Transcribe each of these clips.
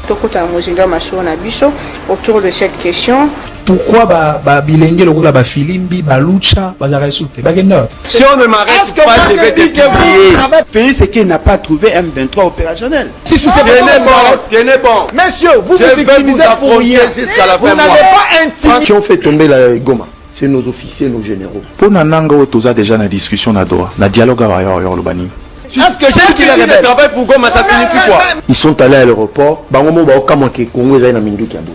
Tokota mozindo masho na biso autour de cette question. Pourquoi bilenge lokola ba filimbi ba lucha ba zaresoute bagenda? Si on ne m'arrête pas, je vais te publier. Le pays, c'est qu'il n'a pas trouvé M23 opérationnel. Ce n'est bon. Messieurs, vous vous victimisez pour rien. Jusqu'à la Vous fin. n'avez pas intimidé. Qui ont fait tomber la Goma, c'est nos officiers, nos généraux. Pour Nananga, on a déjà une discussion na Doha, na dialogue ailleurs Lobani. Est-ce que j'ai dit Je travaille pour Goma, ça signifie quoi? Ils sont allés à l'aéroport. Bangomo ba okamanke Congo na mindu kiabo.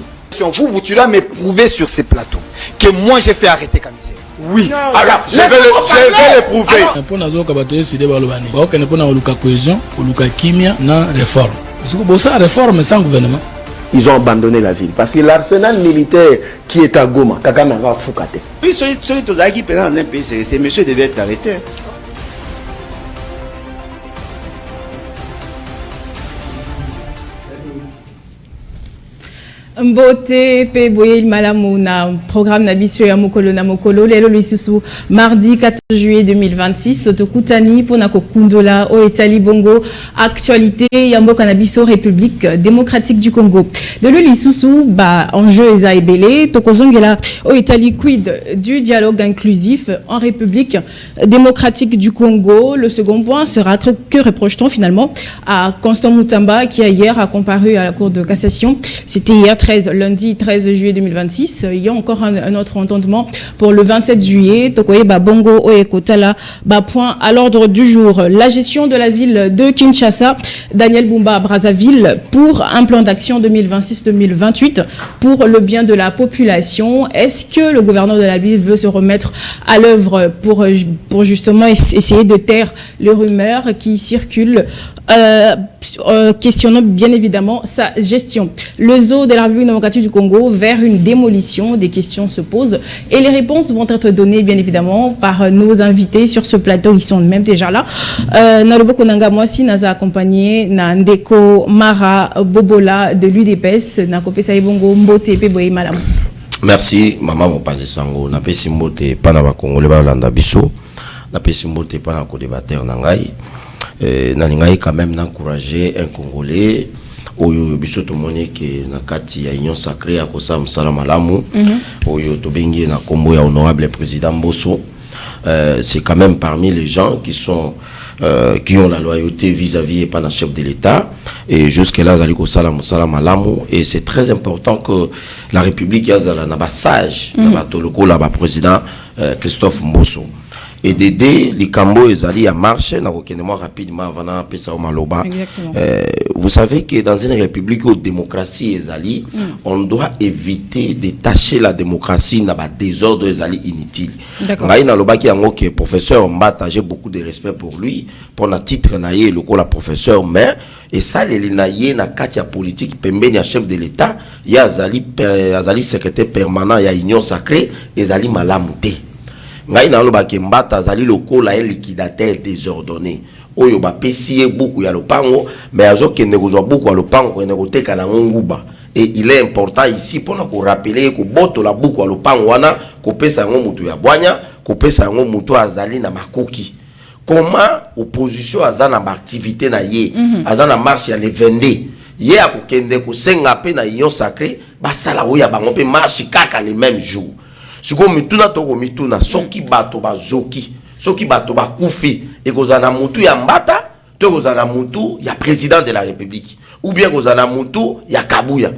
tu dois me prouver sur ces plateaux que moi j'ai fait arrêter Kamisé. Oui. Alors, je vais le prouver. Pour nous, quand on décide de balobani, on ne peut pas nous cohésion, nous kimia, na réforme. Parce que ça réforme sans gouvernement. Ils ont abandonné la ville parce que l'arsenal militaire qui est à Goma, Kagame va Fukate. Oui, celui qui est dans un pays, ces messieurs devaient être arrêtés. Mbote pe boye malamu na programme na biso ya mokolo na mokolo lelo lisusu mardi 14 juillet 2026 otokutani pona kokundola o etali bongo actualité ya mboka na biso République démocratique du Congo lelo lisusu ba enjeu eza ebele tokozongela o etali quid du dialogue inclusif en République démocratique du Congo. Le second point sera que reproche-t-on finalement à Constant Mutamba qui a hier a comparu à la Cour de cassation. C'était hier lundi 13 juillet 2026. Il y a encore un autre entendement pour le 27 juillet. Tokoye Babongo Oekotala point à l'ordre du jour. La gestion de la ville de Kinshasa, Daniel Bumba Brazzaville pour un plan d'action 2026-2028 pour le bien de la population. Est-ce que le gouverneur de la ville veut se remettre à l'œuvre pour justement essayer de taire les rumeurs qui circulent questionnant bien évidemment sa gestion. Le zoo de la République démocratique du Congo vers une démolition, des questions se posent et les réponses vont être données bien évidemment par nos invités sur ce plateau. Ils sont même déjà là. Nalobo Konanga Mwasi naza accompagné na Ndeko Mara Bobola de l'UDPS na kopesa ibongo mbote pe boye malamu. Merci maman Mopazi Sango na pesi mbote pana ba Congolais ba landa biso na pesi mbote pana ko débatteur na ngai. Nalingai quand même d'encourager un Congolais oyo biso to monike na kati ya union sacrée akosa msala malamu oyo to bengi na kombo ya honorable président Mbosso. C'est quand même parmi les gens qui ont la loyauté vis-à-vis et pas le chef de l'État et jusque là zali ko sala msala malamu et c'est très important que la République yazala na ba sage na ba toloko la ba président Christophe Mbosso. Et d'aider les Cambo et Zali à marcher rapidement avant Pessa Maloba. Vous savez que dans une république où démocratie est Zali, on doit éviter de tâcher la démocratie dans des désordre Zali inutile. Ngaïna Loba qui est professeur Mbata, j'ai beaucoup de respect pour lui, pour le titre naïe le la professeur, mais et ça les naïe na katia politique pembeni à chef de l'État, il y a Zali secrétaire permanent, il y a union sacrée et Zali Malamouté. Ngai na loba ke Mbata zali lokola un liquidateur désordonné oyo ba pesier beaucoup ya lopango mais azo ke negozo beaucoup ya lopango ko negoteka na nguba et il est important ici pour nous rappeler ko boto la beaucoup ya lopango wana ko pesa ngo mutu ya bwanya ko pesa ngo mutu azali na makoki comment opposition azana ba activité na ye azana marche ya le 22 ye akokende ko senga pe na union sacrée basala oya bango pe marche kaka les mêmes jours. Siko mituna toko mituna soki bato bazoki soki bato bakufi et kozana mutu ya Mbata to kozana mutu ya président de la République ou bien kozana mutu ya Kabuya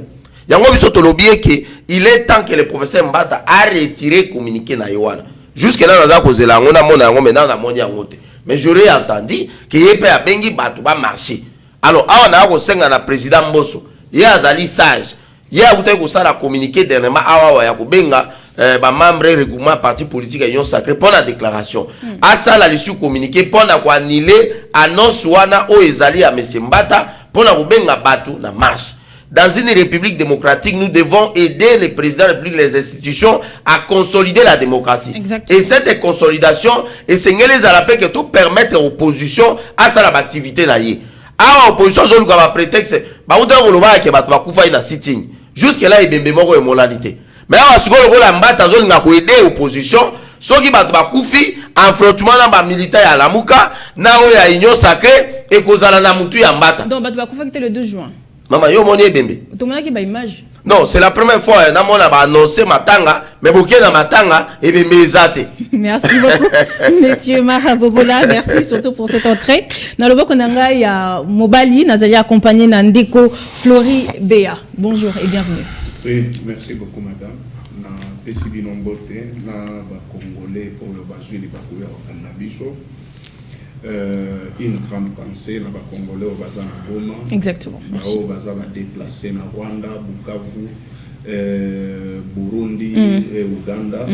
yango biso tolobie que il est temps que le professeur Mbata a retiré communiqué na Yowana jusque là naza kozela ngo na mona yango maintenant na moni yango te mais j'aurais entendu que yepe a bengi bato ba marcher alors awa na ko senga na président Mbosso ye azali sage ye a ko sala communiqué dernièrement awa ya ko benga ba membre regroupement parti politique union sacrée pour la déclaration à ça la reçu communiqué pour na ko annuler annonce wana o ezali à monsieur Mbata pour na ko benga batu na marche. Dans une république démocratique, nous devons aider les présidents de la République, les institutions à consolider la démocratie. Exactement. Et cette consolidation, et c'est les arabes qui tout permettre aux oppositions à sa activité naïe. À l'opposition, je vous ai prétexte, bah on doit voir que bah tu vas couper une sitting. Jusque là, il y a des moments de moralité. Mais à ce que la mbata zone n'a pas aidé l'opposition, ceux qui battent Bakoufi, affrontement dans les militaires à la Mouka, na oya union sacrée et kozala na mutu ya mbata. Donc Bakoufi était le 2 juin. Maman, yo moni ebembe. Tout le monde qui a image. Non, c'est la première fois que on a annoncé Matanga, mais beaucoup na Matanga ebembe ezate. Merci beaucoup, Monsieur Mahavobola. Merci surtout pour cette entrée. Dans le Bokonanga, il y a Mobali, Nazali accompagné Nandeko Flori Béa. Bonjour et bienvenue. Oui, merci beaucoup, madame. Na PCB Nombote, na Congolais pour le Bazui, Bakuya, Nabiso. Une grande pensée, na Congolais au Bazan Goma. Exactement. Au Bazan va déplacer na Rwanda, Bukavu, Burundi et Ouganda.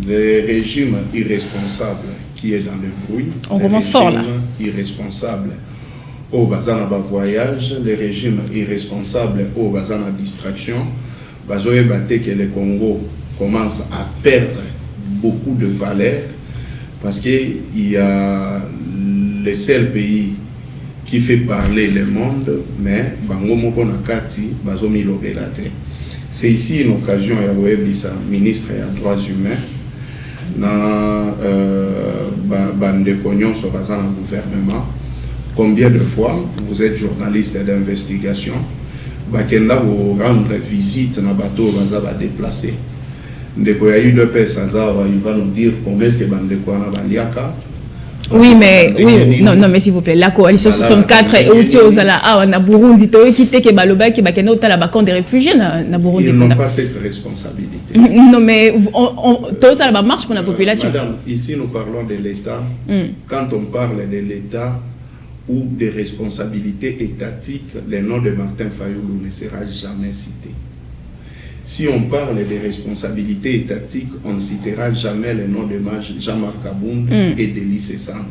Le régime irresponsable qui est dans le bruit. On commence fort là. Irresponsable au bazan à voyage, le régime irresponsable au bazan à distraction. Bazoé Baté que le Congo commence à perdre beaucoup de valeur parce qu'il y a le seul pays qui fait parler le monde, mais Bango Moko Nakati, Bazomi Lobelate. C'est ici une occasion à Webisa, ministre des droits humains, dans Bande Cognon sur le gouvernement. Combien de fois vous êtes journaliste d'investigation, Bakenda vous rendre visite dans le bateau, vous va déplacer. Il y a eu deux personnes, il va nous dire combien est-ce que Bande Cognon va liaka. Oui, mais oui, non, mais s'il vous plaît, la coalition 64 et aussi aux ala na Burundi, to quitté que baloba qui bakena au la camp des réfugiés na Burundi. Ils n'ont pas cette responsabilité. Non, mais tout ça là marche pour la population. Madame, ici nous parlons de l'État. Quand on parle de l'État ou des responsabilités étatiques, le nom de Martin Fayoulou ne sera jamais cité. Si on parle des responsabilités étatiques, on ne citera jamais le nom de Jean-Marc Aboun et de Lissessang.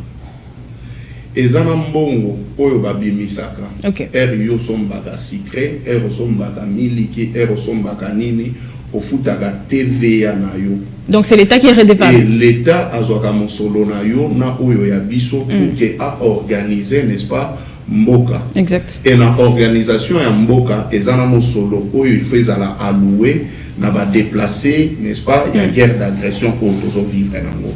Et Zanambongo, Oyo Babimisaka, Erio Sombaka Sikre, Ero Sombaka Miliki, Ero Sombaka Nini, au Futaga TVA Nayo. Donc c'est l'État qui est redevable. Et l'État a Zoka Mosolo Nayo, na Oyo Yabiso, pour qu'il a organisé, n'est-ce pas, Mboka. Exact. Et la organisation ya Mboka, et Zanamo Solo, où il fait la allouer, n'a pas déplacé, n'est-ce pas, il y a guerre d'agression autour vivre en.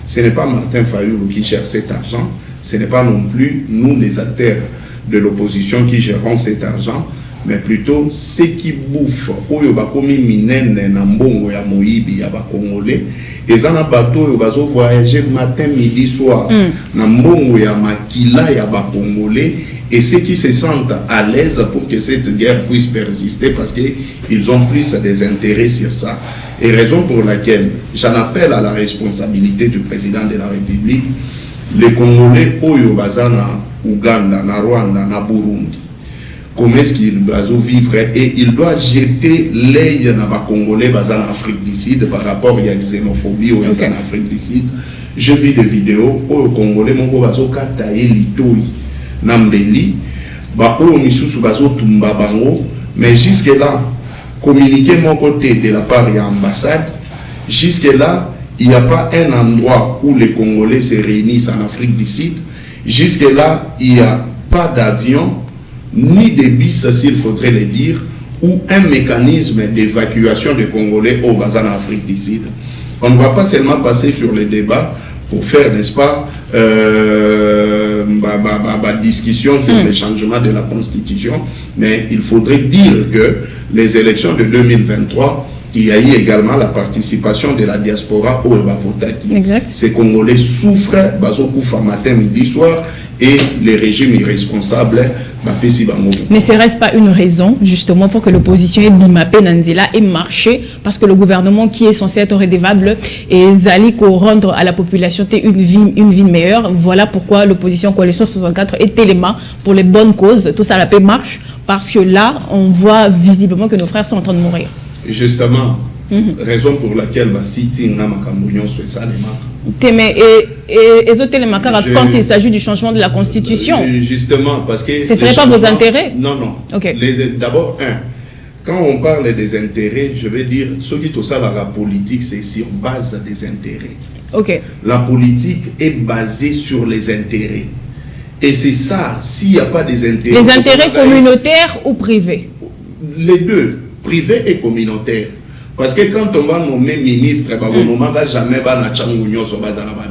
Ce n'est pas Martin Fayoulou qui cherche cet argent, ce n'est pas non plus nous les acteurs de l'opposition qui gérons cet argent, mais plutôt ceux qui bouffent, où il y a commis minene na mbongo ya moyibi ya ba Congolais, et zana bateau yo bazo voyager matin midi soir na mbongo ya makila ya ba Congolais, et ceux qui se sentent à l'aise pour que cette guerre puisse persister parce qu'ils ont plus des intérêts sur ça. Et raison pour laquelle j'en appelle à la responsabilité du président de la République, les Congolais oyo bazana Ouganda, na Rwanda, na Burundi. Comment est-ce qu'il doit vivre et il doit jeter l'œil dans les Congolais en Afrique du Sud par rapport à la xénophobie en Afrique du Sud. Je vis des vidéos où les Congolais ont taillé l'itoui, Nambeli, mais jusque-là, communiquer mon côté de la part de l'ambassade, jusque-là, il n'y a pas un endroit où les Congolais se réunissent en Afrique du Sud. Jusque-là, il n'y a pas d'avion ni de bis, s'il faudrait le dire, ou un mécanisme d'évacuation des Congolais au bazar en Afrique du Sud. On ne va pas seulement passer sur les débats pour faire, n'est-ce pas, discussion sur le changement de la Constitution, mais il faudrait dire que les élections de 2023, il y a eu également la participation de la diaspora au Bavotaki. Ces Congolais souffrent, Bazokoufa matin, midi, soir, et les régimes irresponsables. Mais ce reste pas une raison, justement, pour que l'opposition ait bimapé Nanzila et marché, parce que le gouvernement qui est censé être redevable et Zali rendre à la population une vie meilleure. Voilà pourquoi l'opposition coalition 64 est élément pour les bonnes causes. Tout ça, la paix marche, parce que là, on voit visiblement que nos frères sont en train de mourir. Justement, raison pour laquelle quand il s'agit du changement de la Constitution. Justement, parce que ce ne serait pas vos intérêts. Non, non. Okay. D'abord, quand on parle des intérêts, je vais dire, ce qui tout ça, la politique, c'est sur base des intérêts. Okay. La politique est basée sur les intérêts. Et c'est ça, s'il n'y a pas des intérêts... Les intérêts communautaires ou privés? Les deux, privé et communautaire. Parce que quand on va nommer ministre, on ne va jamais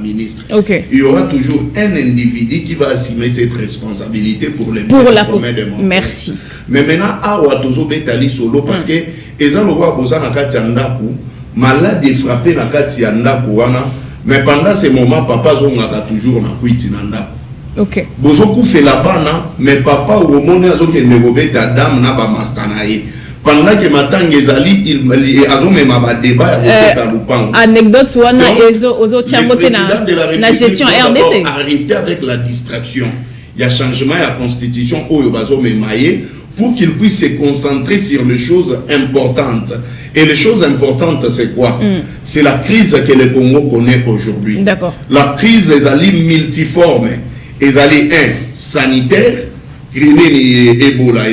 ministre. Il y aura toujours un individu qui va assumer cette responsabilité pour les commun des membres. Merci. Mais maintenant, awa tozo betali solo parce que ezan le roi boza na kati ya ndaku, malade est frappé na kati ya ndaku wana, mais pendant ce moment papa zongaka toujours na kuiti na ndaku. OK. Bozo ku fait la bana, mais papa ou mone azoke negobeta dame na ba mastanaye. Pendant que Matang Ezali, il a même un débat à Lupango. Anecdote, la gestion RDC. Arrêter avec la distraction. Il y a changement à la constitution pour qu'il puisse se concentrer sur les choses importantes. Et les choses importantes, c'est quoi? C'est la crise que le Congo connaît aujourd'hui. D'accord. La crise est multiforme. Ezali sanitaire, Ebola,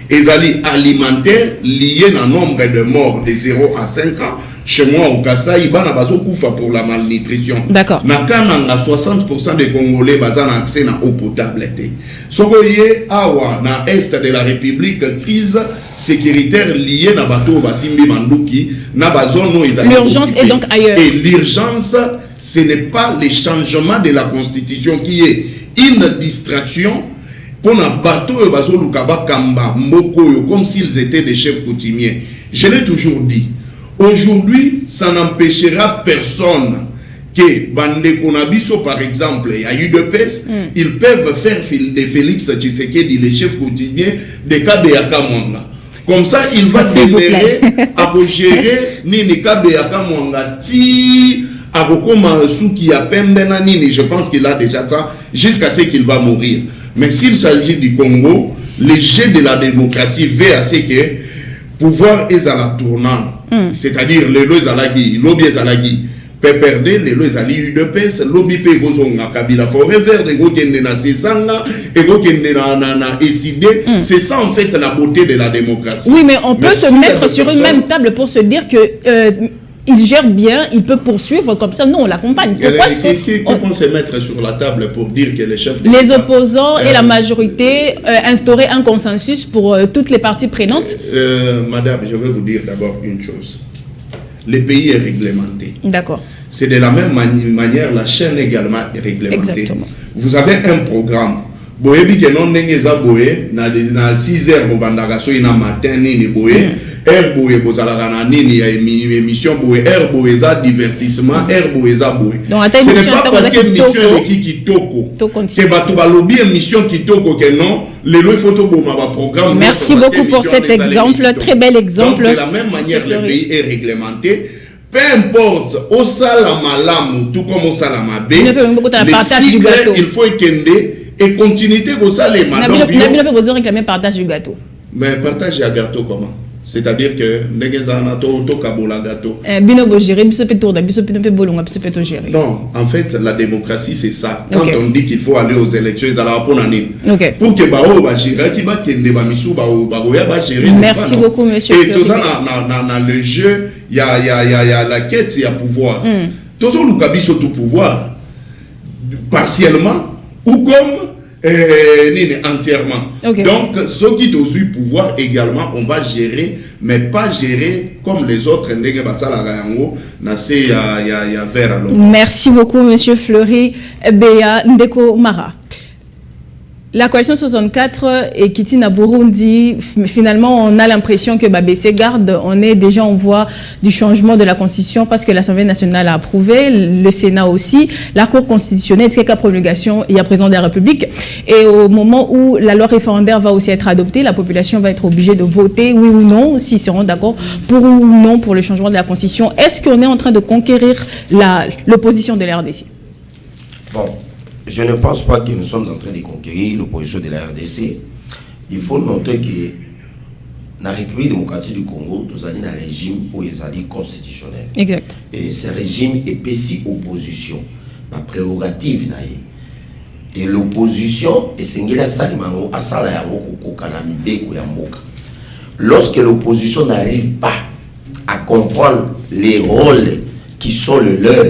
Ezali alimentaire lié à nombre de morts de 0 à 5 ans. Chez moi au Kasaï, bana bazo koufa pour la malnutrition. D'accord. Na kananga 60% des Congolais bazan accès à eau potable. Sokoye awa na est de la République crise sécuritaire liée na bateau basimbi manduki na bazone ezali. L'urgence est donc ailleurs. Et l'urgence, ce n'est pas le changement de la constitution qui est une distraction. Pour un bateau, comme s'ils étaient des chefs coutumiers. Je l'ai toujours dit. Aujourd'hui, ça n'empêchera personne que Bande Konabiso, par exemple, il y a eu de peste, ils peuvent faire de Félix Tshisekedi, les chefs coutumiers, des cas de Yakamwanga. Comme ça, il va s'émérer à gérer Nini Kabe Yakamwanga. Je pense qu'il a déjà ça jusqu'à ce qu'il va mourir. Mais s'il s'agit du Congo, le jeu de la démocratie veut à ce que pouvoir est à la tournant. C'est-à-dire le lobby ezalagi peut perdre le ezali UDPS lobby pe gozonga kabila forever de gokende na sesanga et gokende na SID. C'est ça en fait la beauté de la démocratie. Oui, mais on peut se mettre sur une même table pour se dire que il gère bien, il peut poursuivre comme ça. Nous, on l'accompagne. Pourquoi qui vont se mettre sur la table pour dire que les chefs... Les opposants et la majorité instaurer un consensus pour toutes les parties prenantes. Madame, je vais vous dire d'abord une chose. Le pays est réglementé. D'accord. C'est de la même manière, la chaîne également est réglementée. Exactement. Vous avez un programme. Boyebi ke non ndenge za boye na 6 heures bobandaka so ina matin nini boye air boye bozalaka na nini ya émission boye air boye za divertissement air boye za boye. Ce n'est pas parce que émission est kitoko que bato balobi émission kitoko que non le loi photo boma ba programme. Merci beaucoup pour cet exemple, très bel exemple. Donc de la même manière le pays est réglementé. Peu importe, au salamalamu tout comme au salamabe, les cycles il faut étendre. Et continuité comme ça les madame. Vous réclamer partage du gâteau. Mais partage du gâteau comment? C'est-à-dire que gâteau. Non, en fait la démocratie c'est ça. Quand on dit qu'il faut aller aux élections, pour que bao va gérer qui va kende ba misu ba gérer. Merci beaucoup monsieur. Et tout ça dans le jeu, il y a la quête, il y a pouvoir. Tout ça le kabiso tout pouvoir partiellement ou comme entièrement. Donc, ceux qui ont eu pouvoir également, on va gérer, mais pas gérer comme les autres. Merci beaucoup, monsieur Fleury Béa Ndeko Mara. La coalition 64 et Kitina Burundi, finalement, on a l'impression que Babessé garde, on est déjà en voie du changement de la constitution parce que l'Assemblée nationale a approuvé, le Sénat aussi, la Cour constitutionnelle, c'est qu'à promulgation, il y a président de la République. Et au moment où la loi référendaire va aussi être adoptée, la population va être obligée de voter oui ou non, s'ils seront d'accord pour ou non pour le changement de la constitution. Est-ce qu'on est en train de conquérir l'opposition de la RDC? Bon. Je ne pense pas que nous sommes en train de conquérir l'opposition de la RDC. Il faut noter que dans la République démocratique du Congo, nous avons un régime où ils sont constitutionnel. Exact. Et ce régime est pessi opposition. Ma prérogative, et l'opposition est singulière à lorsque l'opposition n'arrive pas à comprendre les rôles qui sont le leur,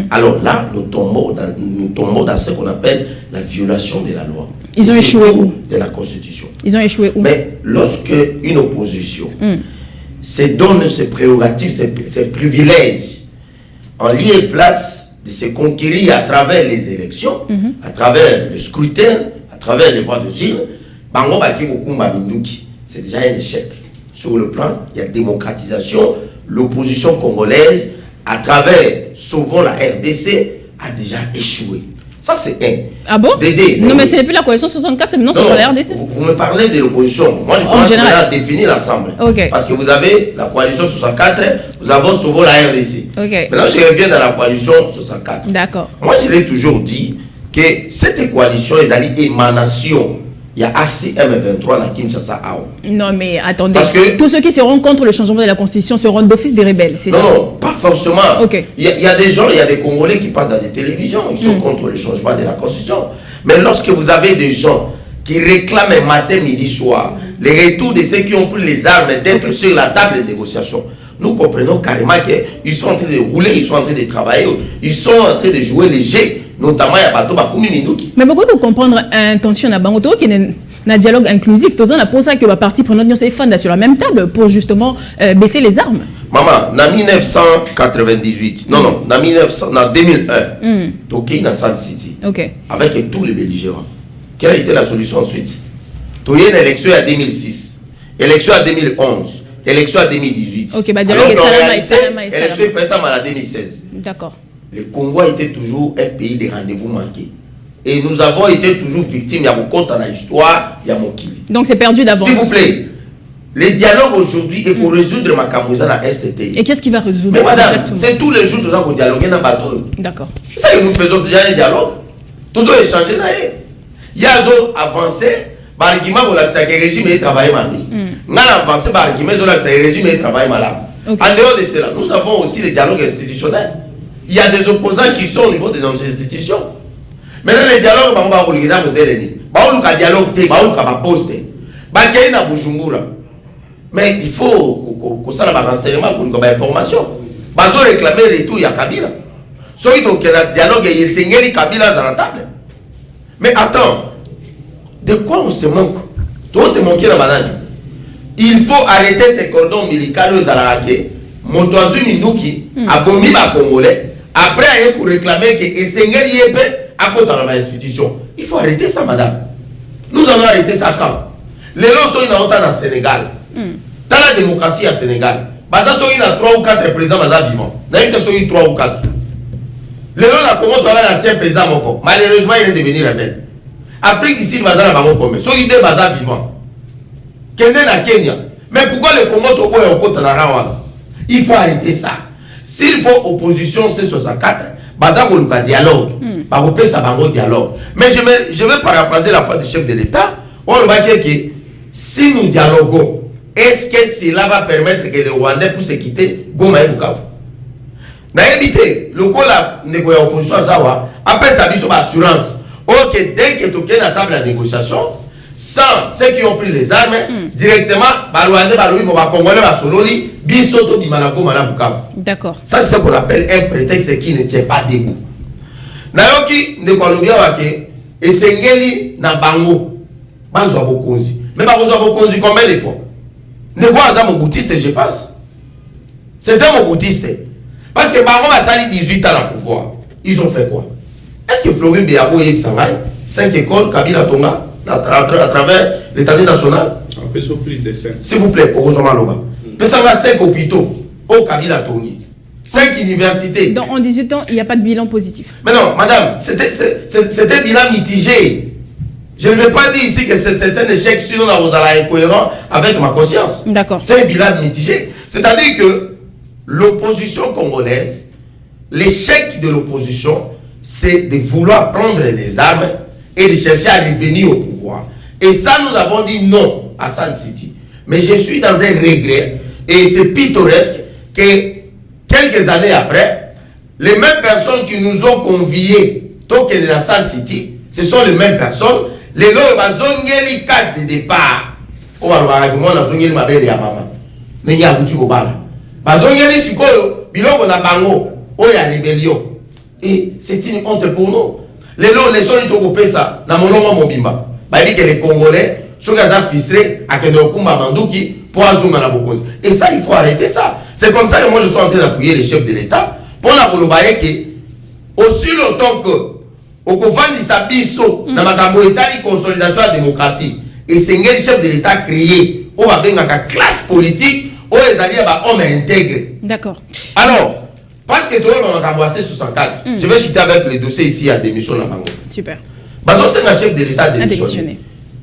alors là, nous tombons dans ce qu'on appelle la violation de la loi. Ils ont échoué où? De la Constitution. Ils ont échoué où? Mais lorsque une opposition se donne ses prérogatives, ses privilèges, en lieu et place de se conquérir à travers les élections, à travers le scrutin, à travers les voix de urne, c'est déjà un échec. Sur le plan, il y a démocratisation, l'opposition congolaise, à travers souvent la RDC, a déjà échoué. Ça, c'est un. Ah bon? Dédé, non, mais ce n'est plus la coalition 64, c'est maintenant sur la RDC. Vous me parlez de l'opposition. Moi, je commence à définir l'ensemble. Okay. Parce que vous avez la coalition 64, nous avons souvent la RDC. Okay. Maintenant, je reviens dans la coalition 64. D'accord. Moi, je l'ai toujours dit que cette coalition est une émanation. Il y a ACM23 à Kinshasa. Non, mais attendez. Parce que tous ceux qui seront contre le changement de la Constitution seront d'office des rebelles, c'est ça? Non, pas forcément. Okay. Il y a des gens, il y a des Congolais qui passent dans les télévisions, ils sont contre le changement de la Constitution. Mais lorsque vous avez des gens qui réclament matin, midi, soir, les retours de ceux qui ont pris les armes d'être sur la table de négociation, nous comprenons carrément qu'ils sont en train de rouler, ils sont en train de travailler, ils sont en train de jouer les jeux, notamment il y a Bato Bakumi Minduki. Mais pourquoi vous comprendre intention à Bangoto qui est un dialogue inclusif? Tout ça, pour ça que la partie prenante de ces fans sur la même table pour justement baisser les armes. Maman, en 1998, non, en 2001, Toki dans Sun City, avec tous les belligérants. Quelle a été la solution ensuite? Il y a une élection en 2006, élection en 2011, élection en 2018. Ok, bah alors qu'en réalité, élection fait ça en 2016. D'accord. Le Congo était toujours un pays de rendez-vous manqués. Et nous avons été toujours victimes, il y a beaucoup dans l'histoire, il y a mon qui. Donc c'est perdu d'avance. S'il vous plaît, les dialogues aujourd'hui est pour résoudre ma camouza dans STT. Et qu'est-ce qui va résoudre? Mais madame, c'est tous les jours que nous avons dialogué dans le bateau. D'accord. C'est ça que nous faisons déjà un dialogue. Tous ont échangé là. Il y a avancé, par argument, vous l'avez le régime et travailler mal. Nous avons avancé par argument, vous l'avez le régime et travailler mal. En dehors de cela, nous avons aussi les dialogues institutionnels. Il y a des opposants qui sont au niveau de nos institutions. Maintenant, les dialogues, on va vous les dire, on va dialogue, on va poster. Mais il faut que ça ait un renseignement, qu'on ait une information. On va réclamer le retour, il y a Kabila. Soit il y a un dialogue, il y a Seigneur Kabila sur la table. Mais attends, de quoi on se manque? Tout se manque dans la banane. Il faut arrêter ces cordons ombilicaux aux Alarake. Montoazu Minduki a bombé les Congolais. Après, il faut réclamer que Seigneur Yépe à côté de l'institution. Il faut arrêter ça, madame. Nous allons arrêter ça quand? Les gens sont dans le Sénégal. Dans la démocratie au Sénégal, il y a 3 ou 4 présidents vivants. Il y a 3 ou 4. Les gens ont commencé à avoir l'ancien président. Malheureusement, il est devenu rebelle. Afrique d'ici, il y a un Congo. Ils sont vivants. Kenya. Mais pourquoi le Congo est au côté de la Rawa? Il faut arrêter ça. S'il faut opposition C64, il y a un dialogue. Dialogue. Mais je vais paraphraser la foi du chef de l'État. On va dire que si nous dialoguons, est-ce que cela va permettre que les Rwandais puissent quitter Goma et Bukavu? N'a évité, le coup la négociation à Zawa, après ça dit sur assurance. Ok, dès que tu es à la table de négociation, sans ceux qui ont pris les armes, directement, les Rwandais, les Congolais, les Sololi, Bisoto, Bimalago, Bukavu. D'accord. Ça, c'est ce qu'on appelle un prétexte qui ne tient pas debout. Nayoki, ne quoi le bien, et Sengeli, na bango, bazwa bokonzi. Mais bazwa bokonzi combien de fois? Ne quoi ça mon boutiste, je passe. C'était mon boutiste. Parce que Bango a sali 18 ans au pouvoir. Ils ont fait quoi? Est-ce que Florine Béabo et Sangaï, 5 écoles, Kabila Tonga, à travers l'État national? S'il vous plaît, heureusement Loba. Mais ça va 5 hôpitaux au Kabila Tongi. 5 universités. Donc en 18 ans, il n'y a pas de bilan positif. Mais non, madame, c'était un bilan mitigé. Je ne vais pas dire ici que c'était un échec, sinon vous allez être cohérent avec ma conscience. D'accord. C'est un bilan mitigé. C'est-à-dire que l'opposition congolaise, l'échec de l'opposition, c'est de vouloir prendre des armes et de chercher à revenir au pouvoir. Et ça, nous avons dit non à Sun City. Mais je suis dans un regret, et c'est pittoresque, que quelques années après, les mêmes personnes qui nous ont conviés, tant que dans Sun City, ce sont les mêmes personnes. Les lois, ils ont casse de départ. Oh, alors, ils ont ma belle et maman. Ils ont dit ils ont na bango. Oh, il y a rébellion. Et c'est une honte pour nous. Les lois, les gens qui ont ça, dans mon nom, mon bimba. Bah, dit que les Congolais ce gars a fistré à Kendokumba Mandouki pour Azunga na Bokonzi. Et ça, il faut arrêter ça. C'est comme ça que moi je suis en train d'appuyer les chefs de l'État pour la Kolobaye que aussi longtemps que au Kovandi Sabiso, dans ma État consolidation de la démocratie, et c'est les chefs de l'État créé, on va bien la classe politique, on les alliés hommes intégrés. D'accord. Alors, parce que toi, on a 64, je vais citer avec les dossiers ici à démission la Bango. Super. Parce que c'est un chef de l'État démissionné.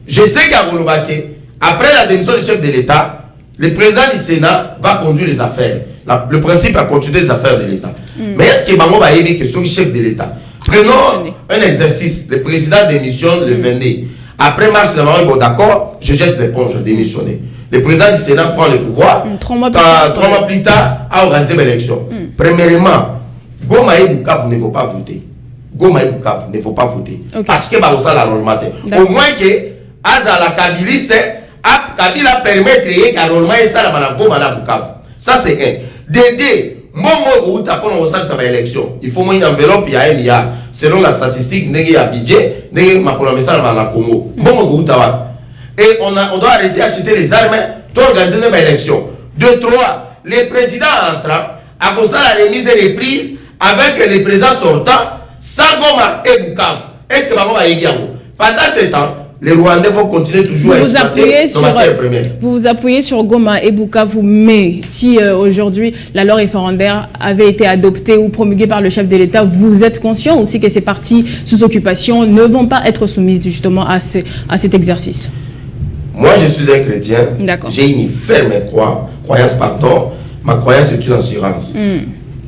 Je sais qu'à Golobake, après la démission du chef de l'État, le président du Sénat va conduire les affaires. Le principe à continuer les affaires de l'État. Mais est-ce que Bango va aider que son chef de l'État? Prenons un exercice. Le président démissionne le 22. Après marche de bon d'accord, je jette l'éponge, je démissionne. Le président du Sénat prend le pouvoir. 3 mois plus tard, a organisé l'élection. Premièrement, Goma et Bukavu ne faut pas voter. Goma et Bukavu ne faut pas voter. Parce que ça la au moins que Aza la Kabiliste, Kabila permet de créer Karolma et ça la Goma la Bukavu. Ça c'est un. Dédé. Il faut une enveloppe, il y a un milliard. Selon la statistique, il y a un budget, il y a un message dans la Congo. Et on doit arrêter d'acheter les armes pour organiser une élection. 2, 3, le président entrant, à cause de la remise et reprise, avec les présidents sortants, Sangoma et Bukavu. Est-ce que Maman va y gagner? Pendant ce temps, les Rwandais vont continuer toujours à exploiter nos matières premières. Vous vous appuyez sur Goma et Bukavu, mais si aujourd'hui la loi référendaire avait été adoptée ou promulguée par le chef de l'État, vous êtes conscient aussi que ces parties sous occupation ne vont pas être soumises justement à cet exercice? Moi, je suis un chrétien. J'ai une ferme croyance, pardon. Ma croyance est une assurance.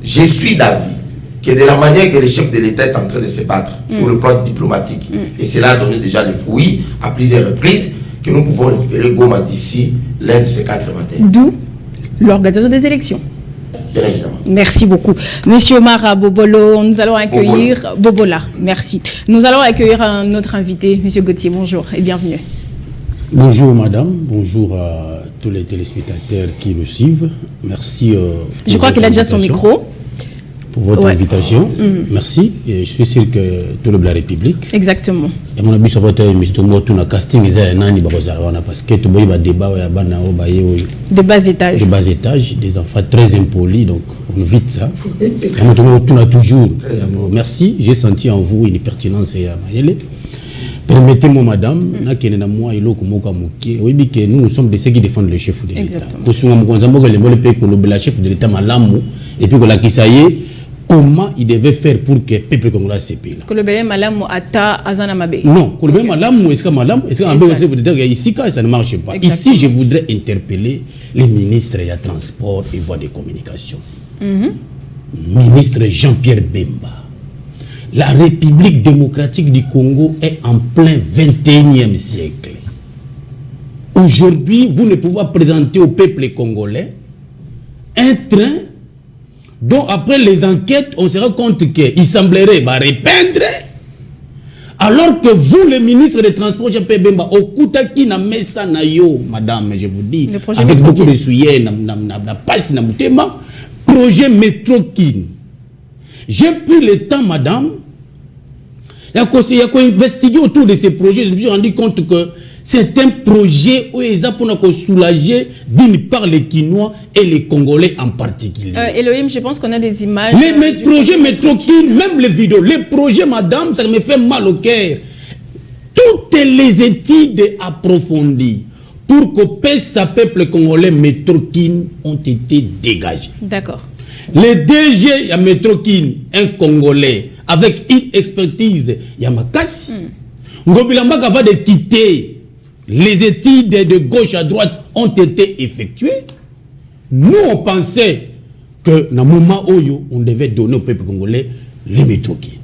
Je suis d'avis que de la manière que le chef de l'État est en train de se battre sur le plan diplomatique, et cela a donné déjà des fruits à plusieurs reprises, que nous pouvons récupérer Goma d'ici l'un de ces 4 matins. D'où l'organisation des élections. Bien évidemment. Merci beaucoup. Monsieur Mara Bobolo, nous allons accueillir... Bobola, merci. Nous allons accueillir un autre invité, Monsieur Gauthier, bonjour et bienvenue. Bonjour madame, bonjour à tous les téléspectateurs qui me suivent. Merci. Je crois qu'il a déjà son micro. Pour votre invitation. Merci. Et je suis sûr que tout le de la République. Exactement. Et mon avis, ça va être un casting parce que tout le débat de bas étage. De bas étage, des enfants très impolis, donc on évite ça. On a toujours. Merci. J'ai senti en vous une pertinence et permettez-moi, madame, nous sommes de ceux qui défendent le chef de l'État. Le chef de l'État et puis comment il devait faire pour que le peuple congolais se paye. Non, ici ça ne marche pas. Ici, je voudrais interpeller les ministres des Transports et Voies de Communication. Ministre Jean-Pierre Bemba. La République démocratique du Congo est en plein 21e siècle. Aujourd'hui, vous ne pouvez pas présenter au peuple congolais un train dont après les enquêtes, on se rend compte qu'il semblerait répandre, alors que vous, le ministre des Transports, Jean-Pierre Bemba, au Koutaki na mesa na yo, madame, je vous dis, avec beaucoup de souillés, na passe na mutema, projet Métro-Kin. J'ai pris le temps, madame, il y a investigué autour de ces projets. Je me suis rendu compte que c'est un projet où ils ont pour soulager d'une part les Quinois et les Congolais en particulier. Elohim, je pense qu'on a des images. Les projets Métro-Kin, même les vidéos, les projets, madame, ça me fait mal au cœur. Toutes les études approfondies pour que peuple congolais Métro-Kin ont été dégagées. D'accord. Le DG à Métro-Kin, un Congolais, avec une expertise, Yamakasi, Ngobilambaka va de quitter. Les études de gauche à droite ont été effectuées. Nous, on pensait que, dans le moment où on devait donner au peuple congolais les Métro-Kin.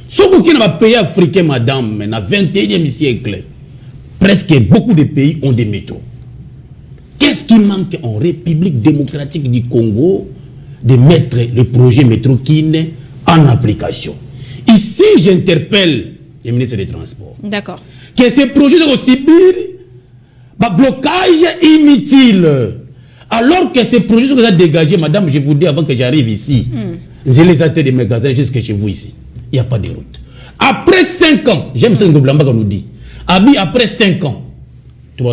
Ce qui n'a pas pays africain, madame, dans le 21e siècle, presque beaucoup de pays ont des métros. Qu'est-ce qui manque en République démocratique du Congo de mettre le projet Métro-Kin en application? Ici, j'interpelle le ministre des Transports. D'accord. Que ces projets doivent subir un blocage inutile. Alors que ces projets sont déjà dégagés, madame, je vous dis avant que j'arrive ici, j'ai les ateliers des magasins jusqu'à chez vous ici. Il n'y a pas de route. Après 5 ans, j'aime ce que Blamba nous dit, après 5 ans, C'est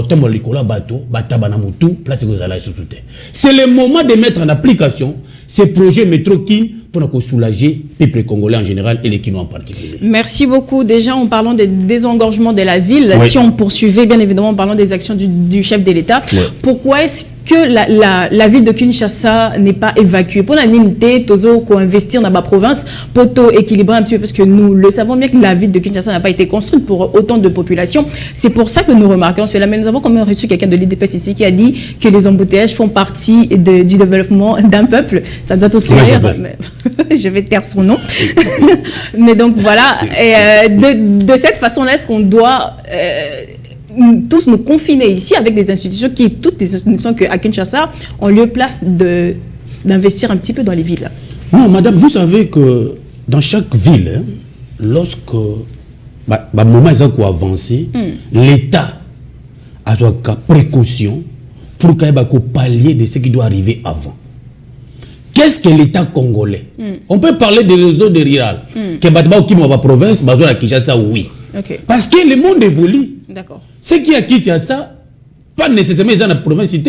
le moment de mettre en application ces projets métro-kin pour soulager le peuple congolais en général et les Kinois en particulier. Merci beaucoup. Déjà, en parlant des désengorgements de la ville, si on poursuivait, bien évidemment, en parlant des actions du chef de l'État, pourquoi est-ce que la ville de Kinshasa n'est pas évacuée? Pour la NIMT, Tozo, qu'on investir dans la province, pour équilibrer un petit peu, parce que nous le savons bien que la ville de Kinshasa n'a pas été construite pour autant de population. C'est pour ça que nous remarquons cela. Mais nous avons quand même reçu quelqu'un de l'IDPS ici qui a dit que les embouteillages font partie du développement d'un peuple. Ça nous a tous fait rire. Je vais taire son nom. Mais donc voilà. Et, de cette façon-là, est-ce qu'on doit tous nous confiner ici avec des institutions toutes les institutions à Kinshasa ont lieu place d'investir un petit peu dans les villes? Non, madame, vous savez que dans chaque ville, lorsque moment ils ont avancé, l'État a une précaution pour qu'il y ait un palier de ce qui doit arriver avant. Qu'est-ce que l'État congolais? On peut parler des réseaux de rural. Que la province, à Kinshasa, oui. Okay. Parce que le monde évolue. D'accord. Ce qui a quitté ça, pas nécessairement dans la province. Il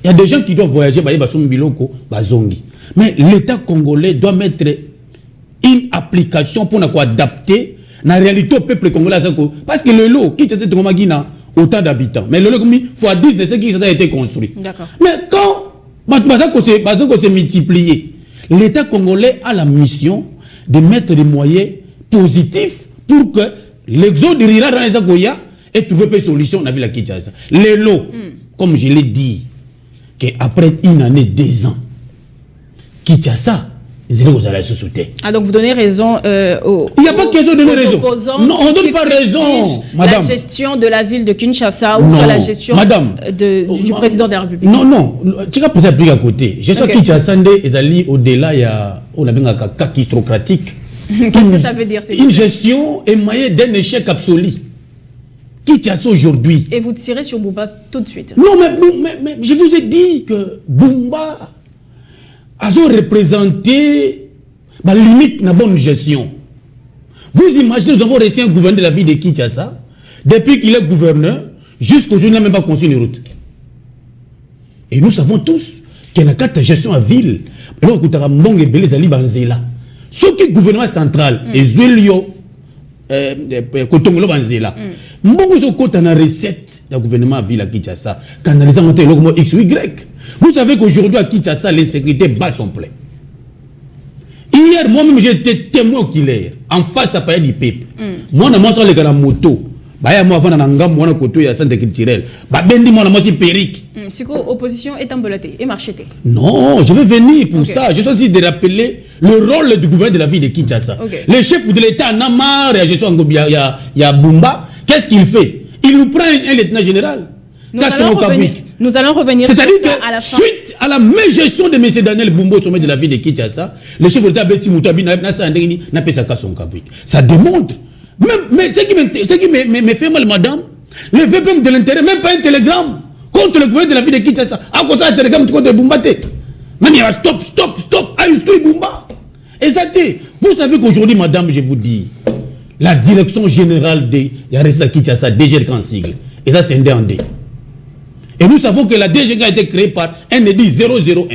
y a des gens qui doivent voyager, mais l'État congolais doit mettre une application pour adapter la réalité au peuple congolais. Parce que le lot, qui est autant d'habitants, mais le lot, il faut 10 de ce qui a été construit. Mais quand se multiplier, l'État congolais a la mission de mettre des moyens positifs pour que l'exode rural dans les Agoya ait trouvé des solutions dans la ville de Kinshasa. Les lots, comme je l'ai dit, qu'après une année, 2 ans, Kinshasa, ah, donc vous donnez raison il n'y a pas question de donner raison. Non, on ne donne pas raison, madame. La gestion de la ville de Kinshasa ou la gestion du président de la République. Non, tu vas poser un peu à côté. Gestion Kinshasa est allée au-delà, il y a un cas catastrophique. Qu'est-ce que ça veut dire? Une gestion émaillée d'un échec absolu. Kinshasa aujourd'hui. Et vous tirez sur Bumba tout de suite. Non, mais je vous ai dit que Bumba a représenté la limite de la bonne gestion. Vous imaginez, nous avons reçu un gouverneur de la ville de Kinshasa, depuis qu'il est gouverneur, jusqu'aujourd'hui, il n'a même pas construit une route. Et nous savons tous qu'il y a une gestion à ville. Alors, il y a ce qui est le gouvernement central, et Zuelio, Kotongolo Banzela, il y a une recette du gouvernement à ville à Kinshasa, canalisant le X ou Y. Vous savez qu'aujourd'hui à Kinshasa, les sécurités battent son plein. Hier, moi-même, j'étais témoin oculaire en face à Paya du peuple. Moi, je suis allé à la moto. Je suis allé à centre culturel. Je suis périque. Si l'opposition est embolatée et marchetée. Non, je vais venir pour ça. Je suis aussi de rappeler le rôle du gouvernement de la ville de Kinshasa. Le chef de l'État en a marre de la gestion de Bumba. Qu'est-ce qu'il fait? Il nous prend un lieutenant général. Nous allons revenir c'est-à-dire que suite à la même gestion de M. Daniel Bumba au sommet de la ville de Kinshasa, le chef de l'État Betty Moutabi n'a pas son kabouik. Ça démontre. Mais ce qui me fait mal, madame, le VPM de l'intérêt, même pas un télégramme contre le gouvernement de la ville de Kinshasa. À cause d'un télégramme contre Bumba. Même il y a stop, à instruire Bumba. Et ça vous savez qu'aujourd'hui, madame, je vous dis, la direction générale de Kinshasa, DG en sigle, et ça c'est un D. Et nous savons que la DGK a été créée par un édit 001.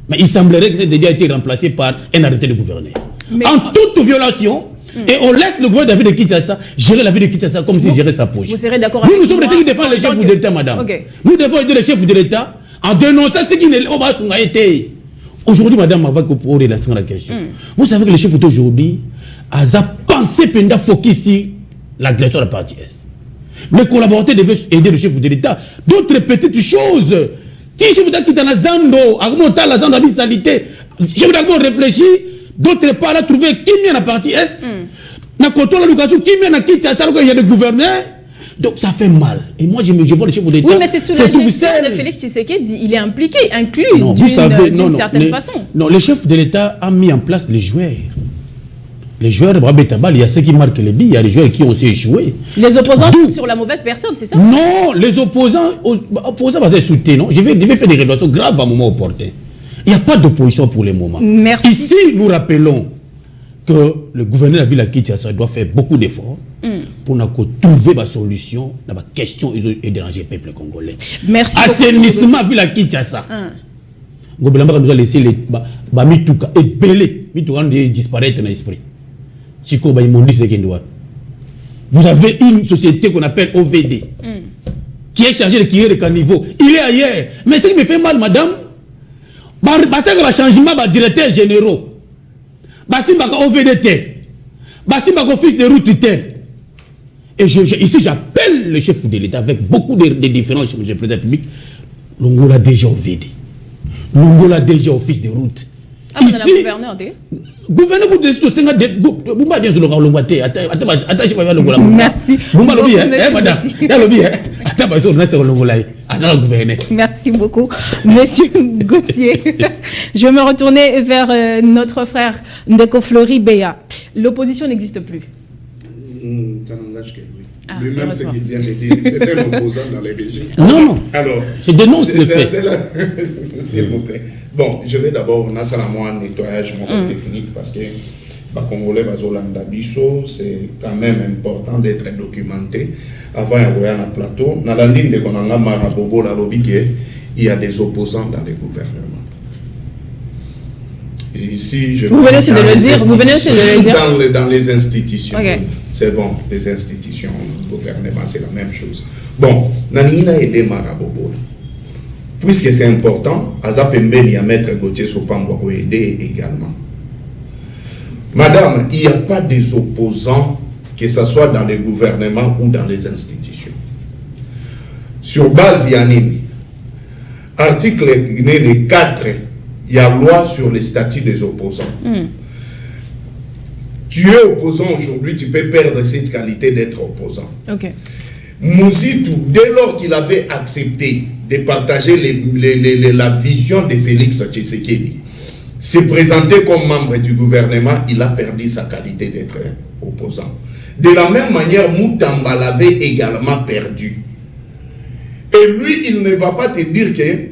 Mais il semblerait que cette édit a été remplacé par un arrêté de gouverneur. En toute violation, et on laisse le gouvernement de la ville de Kinshasa gérer la ville de Kinshasa comme s'il gérait sa poche. Vous serez d'accord avec nous sommes ceux qui défendent les chefs de l'État, madame. Nous devons aider les chefs de l'État en dénonçant ce qui n'a pas été. Aujourd'hui, madame, on va relancer la question. Vous savez que les chefs d'aujourd'hui ont pensé pendant focus sur l'agression de la partie Est. Les collaborateurs devaient aider le chef de l'État. D'autres petites choses. Si le chef d'État qui est dans la Zando, à monter la Zando habitalité, le chef d'État réfléchit, d'autre part, a trouvé qui vient dans la partie Est. Dans le contrôle de l'occasion, qui vient dans Kinshasa, ça, il y a des gouverneurs. Donc ça fait mal. Et moi, je vois le chef d'État. Oui, mais c'est sous la gestion de Félix Tshisekedi. Il est impliqué, inclus d'une certaine façon. Non, le chef de l'État a mis en place les joueurs. Les joueurs de Brabetabal, il y a ceux qui marquent les billes, il y a les joueurs qui ont aussi échoué. Les opposants sur la mauvaise personne, c'est ça? Non, les opposants vont être soutenus, non? Je vais faire des révélations graves à un moment opportun. Il n'y a pas d'opposition pour le moment. Merci. Ici, nous rappelons que le gouverneur de la ville de Kinshasa doit faire beaucoup d'efforts pour trouver la solution à la question et déranger le peuple congolais. Merci. Assainissement vu la Kinshasa. Gobelamba nous a laissé les mituka et belé mituka de disparaître dans l'esprit. Siko ba imondi c'est qu'il doit. Vous avez une société qu'on appelle OVD qui est chargée de créer le caniveau. Il est ailleurs. Mais ce qui me fait mal, madame, c'est que le changement va directeur généraux. C'est que OVD c'est que office de route. Et ici, j'appelle le chef de l'État avec beaucoup de différences, M. le Président public. L'Ongola déjà OVD. L'Ongola déjà office de route. Ah, ici, gouverneur de merci. Merci beaucoup, Monsieur Gauthier. Je vais me retourner vers notre frère Ndeko Flori Béa. L'opposition n'existe plus. Ça n'engage que lui. Lui-même, ce qu'il vient de dire, c'est un opposant dans les régimes. Non. Alors, je dénonce le fait. S'il vous plaît. Bon, je vais d'abord, on a ça un nettoyage technique parce que les Congolais, c'est quand même important d'être documenté avant d'envoyer un plateau. Dans la ligne de Konanga Marabobo, il y a des opposants dans les gouvernements. Ici, vous venez aussi de le dire. Vous venez aussi de le dire. Dans les institutions. Okay. C'est bon, les institutions, le gouvernement, c'est la même chose. Bon, Nanina aidé Marabobo. Puisque c'est important, Azapembe y a maître Gauthier Sopambo a aidé également. Madame, il n'y a pas des opposants, que ce soit dans les gouvernements ou dans les institutions. Sur base Yanini, article 4, il y a loi sur les statuts des opposants. Tu es opposant aujourd'hui, tu peux perdre cette qualité d'être opposant. Ok. Moussitou, dès lors qu'il avait accepté de partager la vision de Félix Tshisekedi, se présenter comme membre du gouvernement, il a perdu sa qualité d'être opposant. De la même manière, Moutamba l'avait également perdu. Et lui, il ne va pas te dire que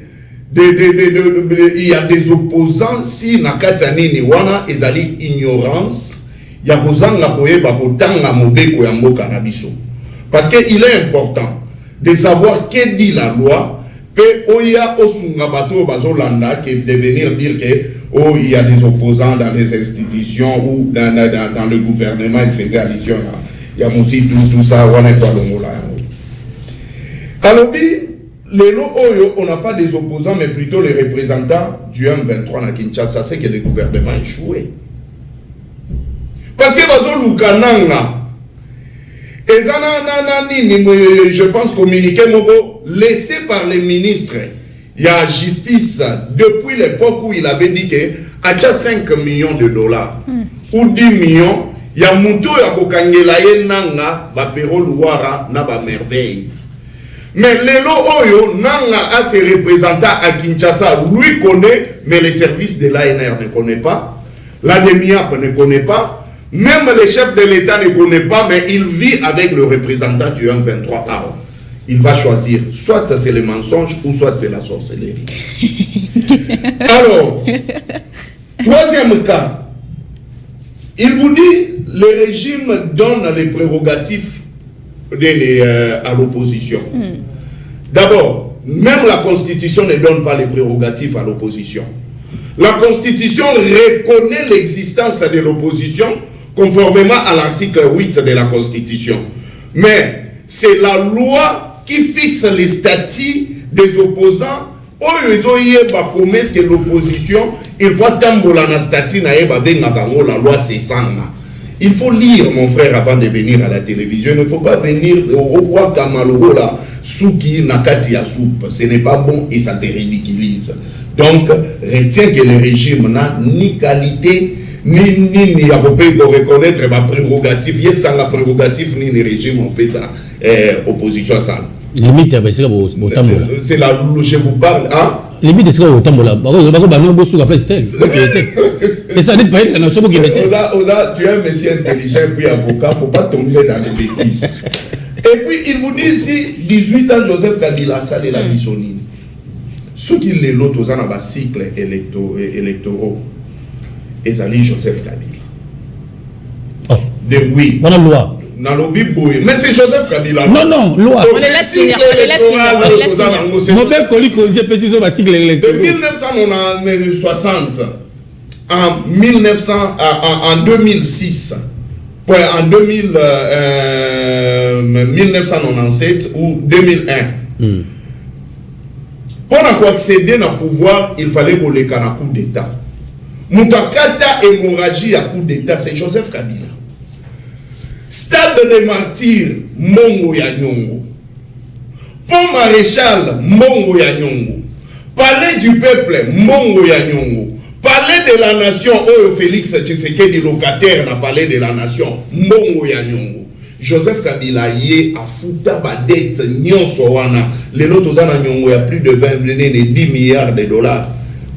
il y a des opposants si Nakatanini wana ezali ignorance ya kozanga koyeba kotanga mobeko ya mboka na biso. Parce qu'il est important de savoir que dit la loi, que oya osunga bato bazolanda, que de venir dire que oh, il y a des opposants dans les institutions ou dans le gouvernement, il faisait allusion il y a aussi tout ça, on est pas le mot là. Alors, on n'a pas des opposants, mais plutôt les représentants du M23 à Kinshasa, c'est que le gouvernement a échoué. Parce que je pense communiqué laissé par les ministres, il y a justice depuis l'époque où il avait dit que à 5 millions de dollars ou 10 millions, il y a Moutou ya kokangela ye nanga ba pero luara na ba merveille. Mais Lelo Oyo, Nanga a ses représentants à Kinshasa, lui connaît, mais les services de l'ANR ne connaissent pas, la DEMIAP ne connaît pas, même les chefs de l'État ne connaissent pas, mais il vit avec le représentant du 123A. Il va choisir, soit c'est le mensonge, ou soit c'est la sorcellerie. Alors, troisième cas, il vous dit, le régime donne les prérogatives à l'opposition. D'abord, même la Constitution ne donne pas les prérogatives à l'opposition. La Constitution reconnaît l'existence de l'opposition conformément à l'article 8 de la Constitution. Mais c'est la loi qui fixe les statuts des opposants. Que l'opposition, il faut tambola na statut na la loi c'est ça. Il faut lire, mon frère, avant de venir à la télévision. Il ne faut pas venir au roi Kamaloro là, Souki Nakati ya soupe. Ce n'est pas bon et ça te ridiculise. Donc, retiens que le régime n'a ni qualité, ni à reconnaître ma prérogative. Il y a la prérogative, ni le régime, on peut ça, opposition à ça. Limite, c'est là où je vous parle. Hein? Limite, c'est au Tambola. Et ça n'est pas une nation qui était. Tu es un monsieur intelligent, puis avocat, il ne faut pas tomber dans les bêtises. Et puis, il vous dit ici, 18 ans, Joseph Kabila, ça de la Bissonine. Ce qu'il est l'autre, aux ans, cycle électoraux, et ça Joseph Kabila. Oui. Voilà la loi. Nalobi Boye. Mais c'est Joseph Kabila. Non, loi. On les laisse finir. Mauvais colis causé précisément par cycle électoral. De 1960 en 2006, en 1997 ou 2001. Pour accéder au pouvoir, il fallait qu'on les un coup d'État. Moutakata hémorragie à coup d'État, c'est Joseph Kabila. Stade des martyrs, Mongo ya Nyongo. Pont Maréchal, Mongo ya Nyongo. Palais du peuple, Mongo ya Nyongo. Palais de la nation, Oyo Félix Tshisekedi locataire na palais de la nation, Mongo ya Nyongo. Joseph Kabila yé a fouta ba dette nyonso wana. Les lotos na Nyongo ya plus de 10 milliards de dollars.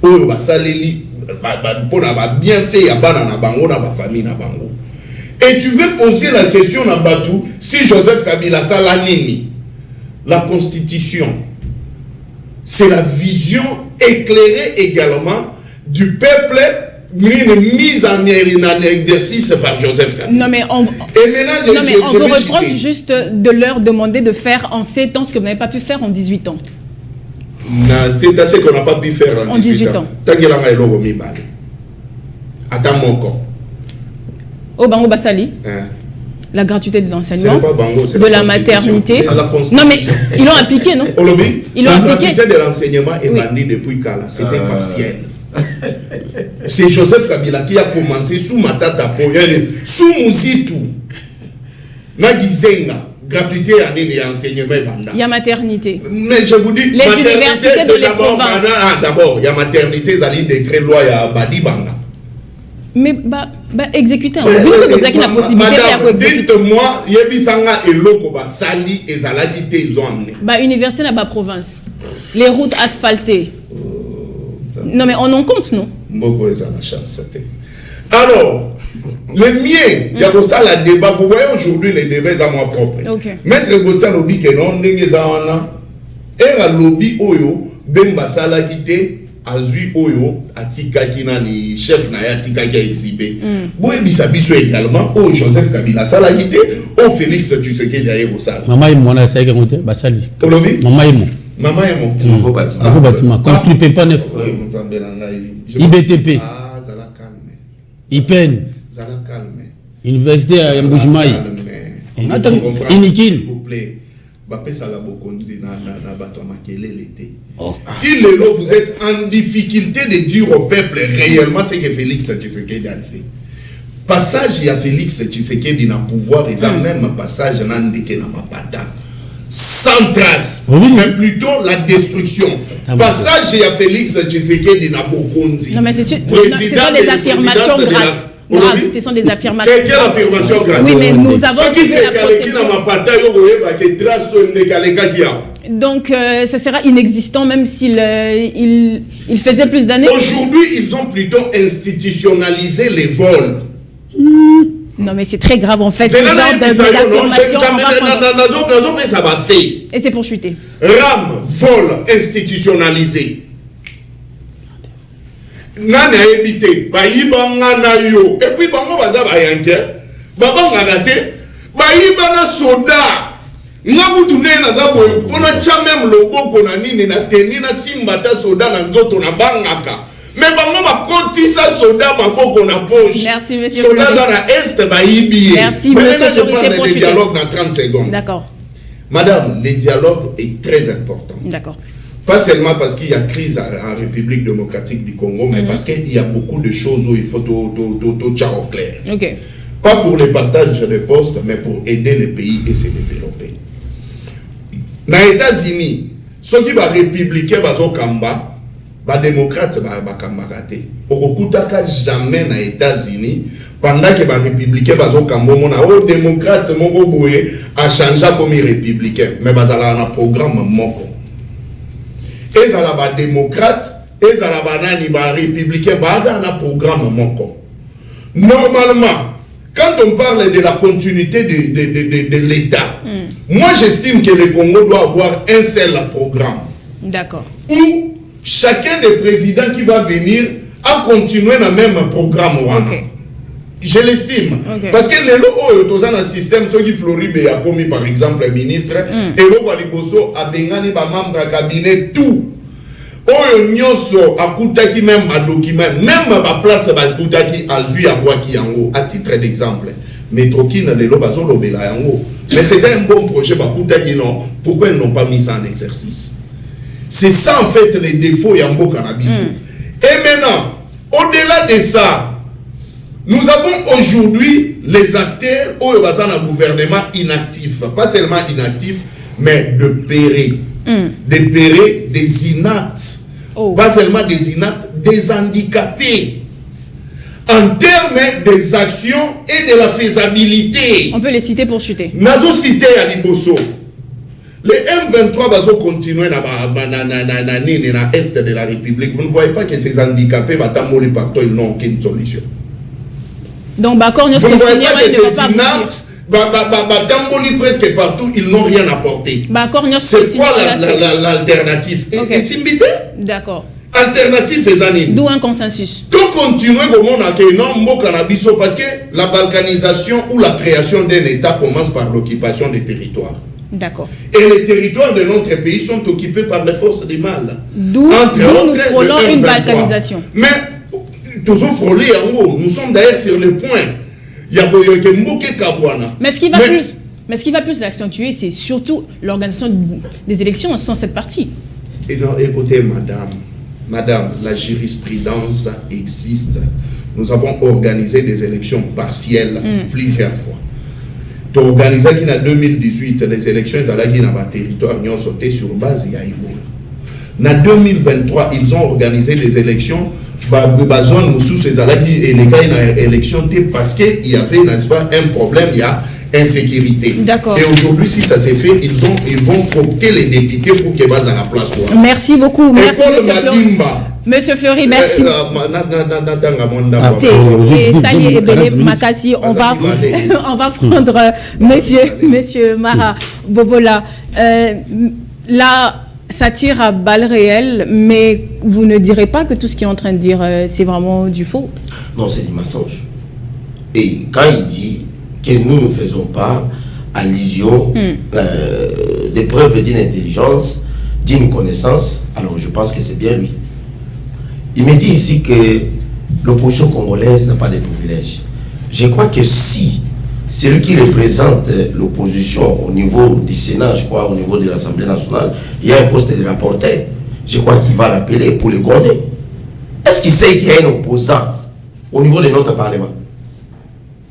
Oyo ba saleli ba bien fait ya bana na bango na ba famille na bango. Et tu veux poser la question à Batou, si Joseph Kabila Salanini, la constitution, c'est la vision éclairée également du peuple, mise en exercice par Joseph Kabila. Non mais on vous reproche juste de leur demander de faire en 7 ans ce que vous n'avez pas pu faire en 18 ans. C'est assez qu'on n'a pas pu faire en 18 ans. Attends mon corps. Au Bango Bassali, la gratuité de l'enseignement, de la maternité. Non mais ils l'ont appliqué, non? Ils l'ont appliqué. La gratuité de l'enseignement est bandie depuis Kala, c'était partiel. C'est Joseph Kabila qui a commencé sous Matata Poyane, sous Moussitou, Nagizenga, gratuité à l'enseignement et banda. Il y a maternité. Mais je vous dis, les universités de les provinces. D'abord, il y a maternité, il y a décret loi, il y a Badi Banga. Mais exécuter un dites-moi, Yebisanga et Lokoba Sali et Zaladité, ils ont amené. Université n'a pas province. Les routes asphaltées. Non mais on en compte, non? Alors, le mien, il y a ça la débat. Vous voyez aujourd'hui les débats à moi propre. Maître Gauthier lobby que non, n'engezana. Era lobby oyo, bemba sala kité. Azui Oyo, Atika Kinani, chef Naya Atika qui a exhibé. Boye Bisabiso également, oh Joseph Kabila, ça l'a quitté, oh Félix Tshisekedi derrière au salle. Maman et moi, ça y est, Basali. Maman et moi. Maman et moi. Nouveau bâtiment. Nouveau bâtiment. Construit pas neuf. IBTP. Ah, ça la calme. IPEN. Ça la calme. Université à Mboujimaï. Attends, Inikin. S'il vous plaît. Si vous êtes en difficulté de dire au peuple réellement ce que Félix Tshisekedi a fait, passage il y a Félix Tshisekedi dans le pouvoir, et même passage dans le Mapata, sans trace, mais plutôt la destruction. Passage il y a Félix Tshisekedi dans Bokondi. Non mais ce sont des affirmations graves. Ce sont des affirmations. Quelle affirmation grave? Oui, mais nous avons suivi la procédure. Donc, ça sera inexistant même s'il il faisait plus d'années. Aujourd'hui, ils ont plutôt institutionnalisé les vols. Non, mais c'est très grave en fait. Ce genre d'affirmation. Ça va faire. Et c'est pour chuter. RAM, vol institutionnalisé. Nana évité, baïbanga na yo, et puis bango baza bayanke, babanga gate, baïbana soda, ngabutu ne na zabo, pona chamem loboko na nini na teni na simbata soda na nzoto na bangaka, mais bango bakotisa soda baboko na poche. Merci monsieur. Soda dans la est baïbi. Merci monsieur. Je parle de dialogue dans 30 secondes. D'accord. Madame, le dialogue est très important. D'accord. Pas seulement parce qu'il y a crise en République démocratique du Congo, mais parce qu'il y a beaucoup de choses où il faut tout clair. Okay. Pas pour le partage de postes, mais pour aider le pays et se développer. Dans les États-Unis, ceux qui sont républicains, les démocrates, ils sont ratés. Au jamais dans les États-Unis, pendant que les républicains sont les démocrates ont changé comme les républicains, mais ils ont un programme moko. Et ça la démocrate, et ça la républicain, dans un programme moko. Normalement, quand on parle de la continuité de l'État, moi j'estime que le Congo doit avoir un seul programme. D'accord. Où chacun des présidents qui va venir a continué le même programme. Okay. Je l'estime. Parce que les lots tous un système, ceux qui Floride a commis par exemple un ministre, et l'eau à l'Iboso a bengani ba membre à cabinet tout. Oyo nyoso akutaki même ba document, même ba place ba kutaki azui à boaki yango, à titre d'exemple. Mais Trokine les lots bazo lobela yango. Mais c'était un bon projet ba kutaki non. Pourquoi ils n'ont pas mis ça en exercice? C'est ça en fait les défauts Yambo Cannabis. Et maintenant, au-delà de ça, nous avons aujourd'hui les acteurs au gouvernement inactif, pas seulement inactif, mais de péré. De péré, des inaptes. Pas seulement des inaptes, des handicapés. En termes des actions et de la faisabilité. On peut les citer pour chuter. Nous avons cité à Liboso. Les M23 vont continuer dans l'Est de la République. Vous ne voyez pas que ces handicapés vont partout, ils n'ont aucune solution. Donc, d'accord, nous vous ne voyez pas que ces synapses, presque partout, ils n'ont rien apporté. C'est quoi l'alternative? D'accord. Alternative est d'où un consensus. Tout continuer comme on a que non, cannabis parce que la balkanisation ou la création d'un État commence par l'occupation des territoires. D'accord. Et les territoires de notre pays sont occupés par les forces du mal. D'où nous frôlons une balkanisation. Mais toujours frôler en haut. Nous sommes d'ailleurs sur le point. Il y a mais ce qui va plus l'accentuer, c'est surtout l'organisation des élections sans cette partie. Et non, écoutez, madame, la jurisprudence existe. Nous avons organisé des élections partielles plusieurs fois. Organisé qui en 2018, les élections dans le territoire ont sauté sur base de Ebola. En 2023, ils ont organisé des élections. Et les gars, élection parce qu'il y avait, n'est-ce pas, un problème, il y a insécurité. D'accord. Et aujourd'hui, si ça s'est fait, ils vont coopter les députés pour qu'ils basent à la place. Merci beaucoup. Merci, Monsieur Fleury. Monsieur Fleury, merci. Et Sali Ebele Makassi, on va prendre Monsieur Mara Bobola. Là, ça tire à balles réelles, mais vous ne direz pas que tout ce qu'il est en train de dire, c'est vraiment du faux? Non, c'est du mensonge. Et quand il dit que nous ne faisons pas allusion des preuves d'une intelligence, d'une connaissance, alors je pense que c'est bien lui. Il me dit ici que l'opposition congolaise n'a pas de privilèges. Je crois que si celui qui représente l'opposition au niveau du Sénat, je crois au niveau de l'Assemblée nationale, il y a un poste de rapporteur, je crois qu'il va l'appeler pour le gronder. Est-ce qu'il sait qu'il y a un opposant au niveau de notre Parlement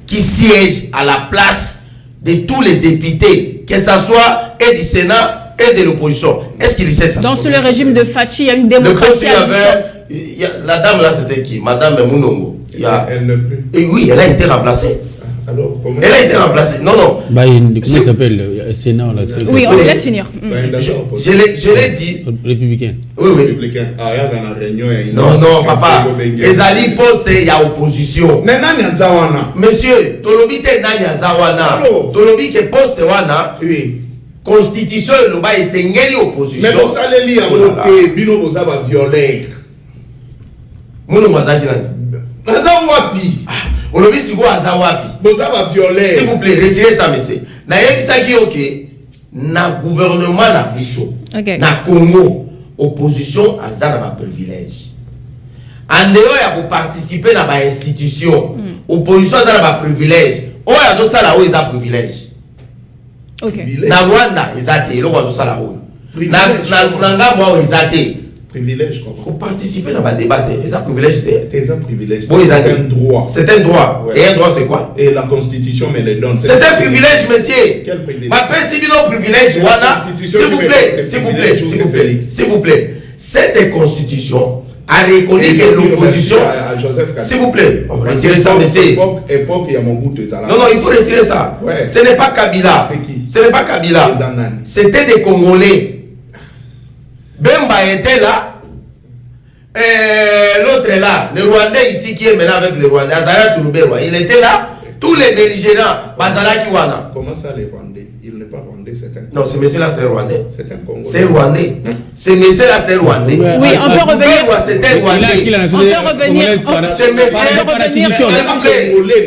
qui siège à la place de tous les députés, que ce soit et du Sénat et de l'opposition? Est-ce qu'il sait ça? Dans le régime de Fachi, il y a une démocratie. La dame là, c'était qui? Madame Mounongo. Elle ne plus. Et oui, elle a été remplacée. Alors, elle a été remplacée. Non, non. Comment s'appelle le Sénat? Oui, on le laisse finir. Je l'ai dit. Républicain. Oui, oui. Non, non, papa. Ezali poste, il y a opposition. Mais Nanya Zawana. Monsieur, Tolobite Nanya Zawana. Tolobi que poste Wana. Oui. Constitution et l'Oba et c'est opposition. Mais vous allez lire en mot Bino Bozaba violaire. Mono Mazaki Nani. Azawapi. Olobi Sigo Azawapi. Bozaba violaire. S'il vous plaît, retirez ça, monsieur. Na yebisaki ok. Na gouvernement na biso. Na Congo. Opposition Azana ba privilège. En dehors ya pour participer dans ba institution. Opposition Azana ba privilège. O ya zo sala o eza privilège. Na Rwanda ezate eloko azosala oyo na ngambo ayo ezate privilège pour participer dans le débat c'est un privilège c'est un privilège bon, c'est un droit ouais. Et un droit c'est quoi? Et la constitution me le donne. C'est un privilège monsieur. Quel privilège? Ma président privilège voilà s'il vous plaît cette constitution a reconnu que l'opposition s'il vous plaît retirez ça monsieur. Époque il y a mon bout de ça. Non il faut retirer ça. Ouais. Ce n'est pas Kabila. C'est qui? Ce n'est pas Kabila. C'était des Congolais. Bemba était là. L'autre est là. Le Rwandais ici qui est maintenant avec le Rwandais. Azara Sourouberwa. Il était là. tous les belligérants bazalaki wana. Comment ça les Rwandais? Il n'est pas rwandais, c'est un... Non, ce monsieur-là, c'est rwandais. C'est un Congolais. C'est rwandais. Ce monsieur-là, c'est rwandais. Oui, on peut revenir. C'était rwandais. On peut revenir. Ce monsieur,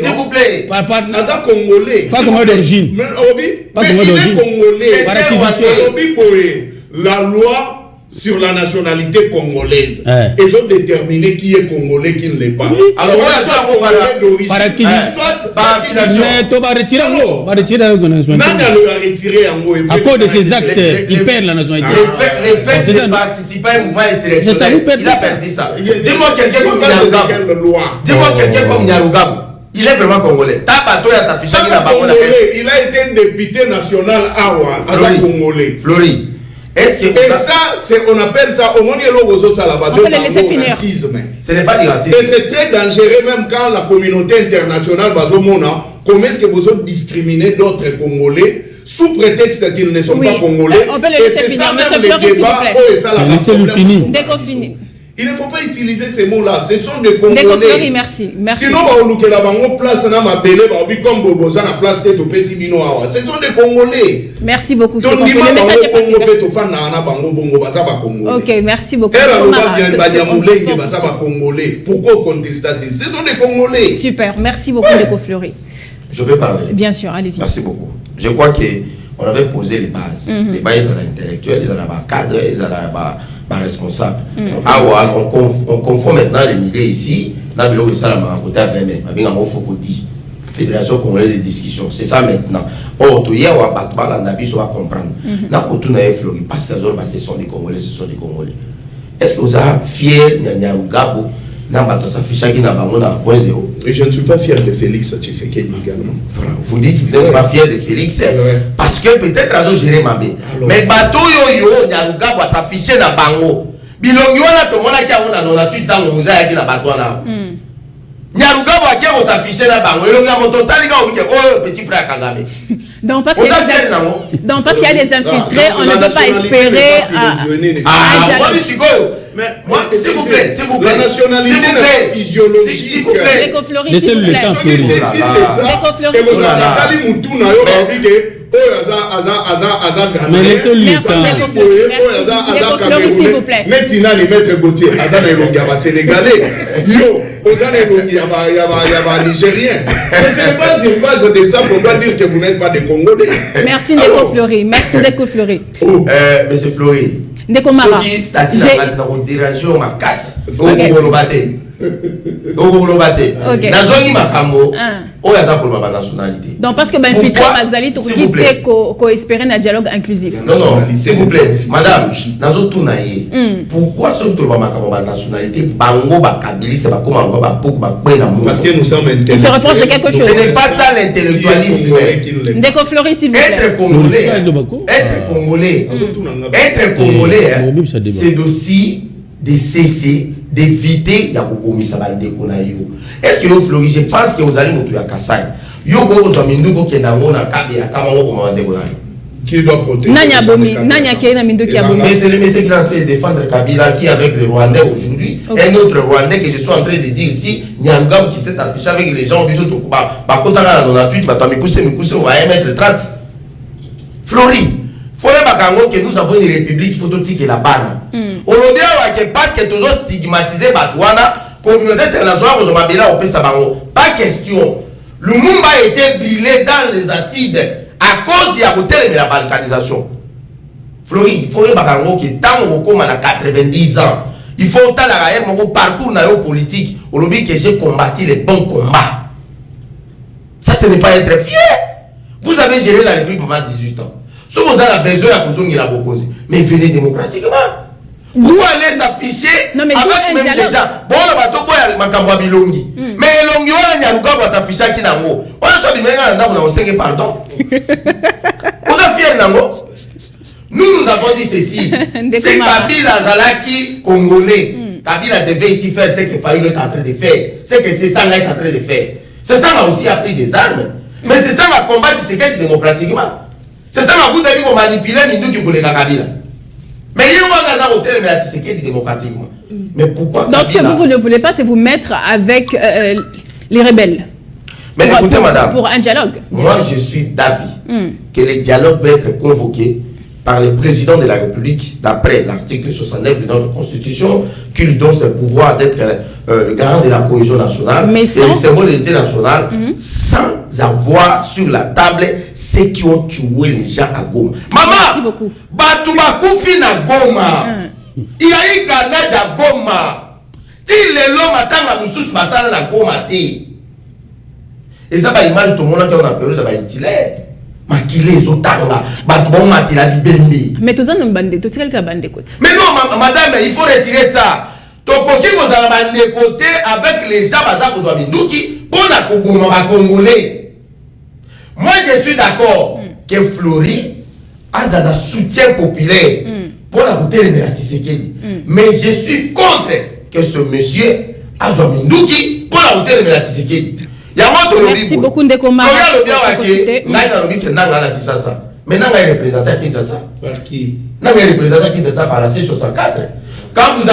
s'il vous plaît. Pas Congolais. Pas Congolais d'origine. Mais Pas Congolais d'origine. Congolais. Par acquisition. La loi sur la nationalité congolaise. Ils ont déterminé qui est congolais, qui ne l'est pas. Alors, on a soit congolais d'origine, soit par affiliation. Mais tu vas retirer la nationalité. Nana le a retiré en haut. À cause de ces actes, il perd la nationalité. Le fait de participer à un mouvement insurrectionnel, il a perdu ça. Dis-moi quelqu'un comme Nyarugabo. Il est vraiment congolais. Il a été député national à Congolais. Flori. Est-ce que et ça, on appelle ça, au moins, on peut les laisser finir. Racisme. Ce n'est pas du racisme. Et c'est très dangereux même quand la communauté internationale va au monde. Comment est-ce que vous avez discriminé d'autres Congolais sous prétexte qu'ils ne sont pas Congolais? On peut les laisser finir. Monsieur Fleury, s'il vous plaît. Laissez-le finir. Dès qu'on finit. Il ne faut pas utiliser ces mots-là. Ce sont des Congolais. Fleury, merci. Sinon, on va place dans ma belle, comme Boboza na place de Topesi Bino Awa. Ce sont des Congolais. Merci beaucoup. Donc, le message est passé. Ok, merci beaucoup. Pourquoi contester? Ce sont des Congolais. Super, merci beaucoup, Ndeko Fleury. Je peux parler? Bien sûr, allez-y. Merci beaucoup. Je crois qu'on avait posé les bases. Les bases, ils sont intellectuels, ils sont cadres, ils sont responsables. On confond maintenant les milliers ici. Dans le bureau de Salamara, côté à 20 mai, avec un mot Fokodi, Fédération Congolaise de discussion. C'est ça maintenant. Or, tu y a un battement, on a besoin de comprendre. N'a pas tout n'a Fleury, parce que ce sont des Congolais, ce sont des Congolais. Est-ce que vous êtes fiers de Nyarugabo? Et je ne suis pas fier de Félix Tshisekedi également. Vous dites que vous n'êtes pas fier de Félix parce que peut-être à gérer ma bé. Mais bateau yo Nyarugabo va s'afficher dans Bango. Bilongi wana to mona kia ona na 98 ans on a na bateau là. Nyarugabo a kia on s'afficher dans Bango. Elongi a moto talika o petit frère Kagame. Donc parce qu'il y a des infiltrés, on ne peut pas espérer mais moi, s'il vous plaît, la nationalité n'est pas physiologique. S'il vous plaît. Laissez-le le temps. Si c'est ça, et vous avez dit mais laissez-le le temps. S'il vous plaît. Maintenant, les maîtres Gauthier, Azana et Longia, Sénégalais, yo, Ozana et Longia, Nigérien. Ce n'est pas sur base de ça qu'on doit dire que vous n'êtes pas des Congolais. Merci Ndeko Fleury. Merci Ndeko Fleury. Monsieur Fleury. Ndeko Mara. Donc parce que infiltré Bazali to quitter ko espérer un dialogue inclusif. Non, s'il vous plaît, madame, pourquoi ce nationalité bango ba kabili c'est pas comment ba parce que nous sommes intellectuels. Il se reproche de quelque chose. Ce n'est pas ça l'intellectualisme. Ndeko Fleury, s'il vous plaît. Être congolais, c'est aussi de cesser d'éviter ya kokomisa bandeko na yo. Est-ce que yo Fleury, je pense que vous allez moto ya Kasai. Yo go zo minduko ke na ngona kabe ya kama ngo ko bandeko na yo. Qui doit protéger? Nanya Bomi, Nanya qui est na minduko ya Bomi. Mais c'est le monsieur qui est en train de défendre Kabila qui avec le Rwandais aujourd'hui. Un autre Rwandais que je suis en train de dire ici, Nyarugabo qui s'est affiché avec les gens biso to ba kota na 98 ba tamikuse on va mettre 30. Fleury, faut bakango que nous avons une république phototique la bana. On le dit parce que toujours stigmatisé Batouana, communauté internationale aux Mabela au Pesabango. Pas question. Le Lumumba a été brûlé dans les acides à cause de la balkanisation. Fleury, il faut que tant qu'on a 90 ans, il faut que mon parcours politique, on dit que j'ai combattu les bons combats. Ça, ce n'est pas être fier. Vous avez géré la République pendant 18 ans. Si vous avez besoin de la Bokozi, mais venez démocratiquement. Pourquoi aller s'afficher avec même des gens? Bon, on va tout ma bilongi. Mais Longi, on a Nyarugabo va s'afficher qui n'a pas. On a choisi maintenant, on a 5 pardon. Vous êtes fiers, Nango? Nous avons dit ceci. C'est Kabila Zalaki congolais. Kabila devait ici faire ce que Faïlo est en train de faire. Ce que c'est ça là est en train de faire. C'est ça m'a aussi appris des armes. Mais c'est ça m'a combattre ce qui démocratiquement. C'est ça m'a vous avez dit qu'on manipule Mindou qui connaît Kabila. Mais il y a un hôtel mais c'est démocratiquement. Mais pourquoi? Donc ce que vous ne voulez pas, c'est vous mettre avec les rebelles. Mais écoutez, madame. Pour un dialogue. Moi, je suis d'avis que le dialogue peut être convoqué par le président de la République, d'après l'article 69 de notre Constitution, qui lui donne ce pouvoir d'être le garant de la cohésion nationale et le symbole de l'unité nationale, sans avoir sur la table ceux qui ont tué les gens à Goma. Maman, merci beaucoup. Batouba Koufi na Goma. Il y a eu carnage à Goma. Si les lois matanga moussous basala na Goma té. Et ça, bah, image tout le monde qui a période de Hitler. Makile zotanga batbo matila bibembe. Mais tous en bande, tout quel bande côté. Mais non madame, il faut retirer ça. Donc qui vous a bande côté avec les gens baza besoin minduki pour la koboma congolais. Moi je suis d'accord que Flori a un soutien populaire pour la côté de la Tshisekedi. Mais je suis contre que ce monsieur a besoin minduki pour la côté de la Tshisekedi. Merci beaucoup Ndeko Mara. Mais n'a pas représenté à Kinshasa. Par qui? N'a pas représenté à Kinshasa par la C64. Quand vous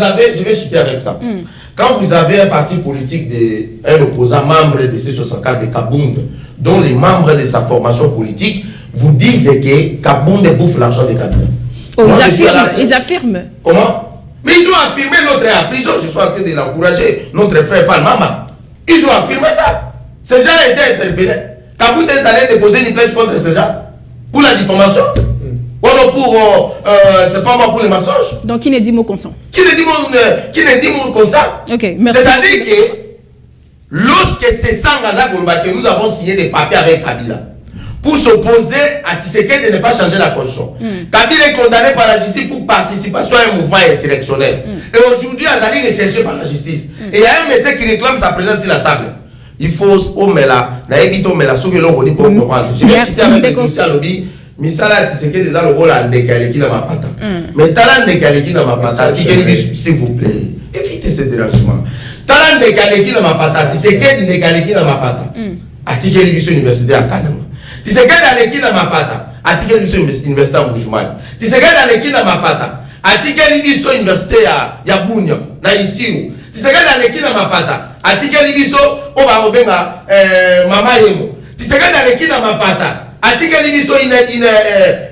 avez, je vais citer avec ça. Quand vous avez un parti politique, un opposant membre de C64 de Kabund, dont les membres de sa formation politique vous disent que Kabund bouffe l'argent de Kabila. Oh, ils affirment. Comment? Mais ils ont affirmé notre en prison. Je suis en train de l'encourager, notre frère Falmama. Ils ont affirmé ça. Ces gens étaient interpellés. Kabout est allé déposer une plainte contre ces gens pour la diffamation. Ou alors pour, c'est pas moi, pour les mensonges. Donc qui ne dit mot consent? Qui ne dit mot consent? Ok, merci. C'est-à-dire que lorsque c'est Sangaza Gomba que nous avons signé des papiers avec Kabila pour s'opposer à Tshisekedi de ne pas changer la constitution. Kabila est condamné par la justice pour participation à un mouvement insurrectionnel. Et aujourd'hui, Azali est recherché par la justice. Et il y a un médecin qui réclame sa présence sur la table. Il faut au Mela, je vais citer avec le dossier à l'objet. Misala Tshisekedi dans le rôle à Ndekaleki dans ma pata. Mais Talan Ndekaleki dans ma pata, s'il vous plaît, évitez ce dérangement. Talan Ndekaleki dans ma pata, Tshisekedi Ndekaleki dans ma pata. Atikeli biso université à Kananga. Tshisekedi aleki dans ma pata, atikeli biso université à Mbujumayi. Tshisekedi aleki dans ma pata, atikeli biso université ya Bunia na Isiru. Tshisekedi aleki dans ma pata, atikeli biso oba obenga mama yemo. Tshisekedi aleki dans ma pata. Atikeli biso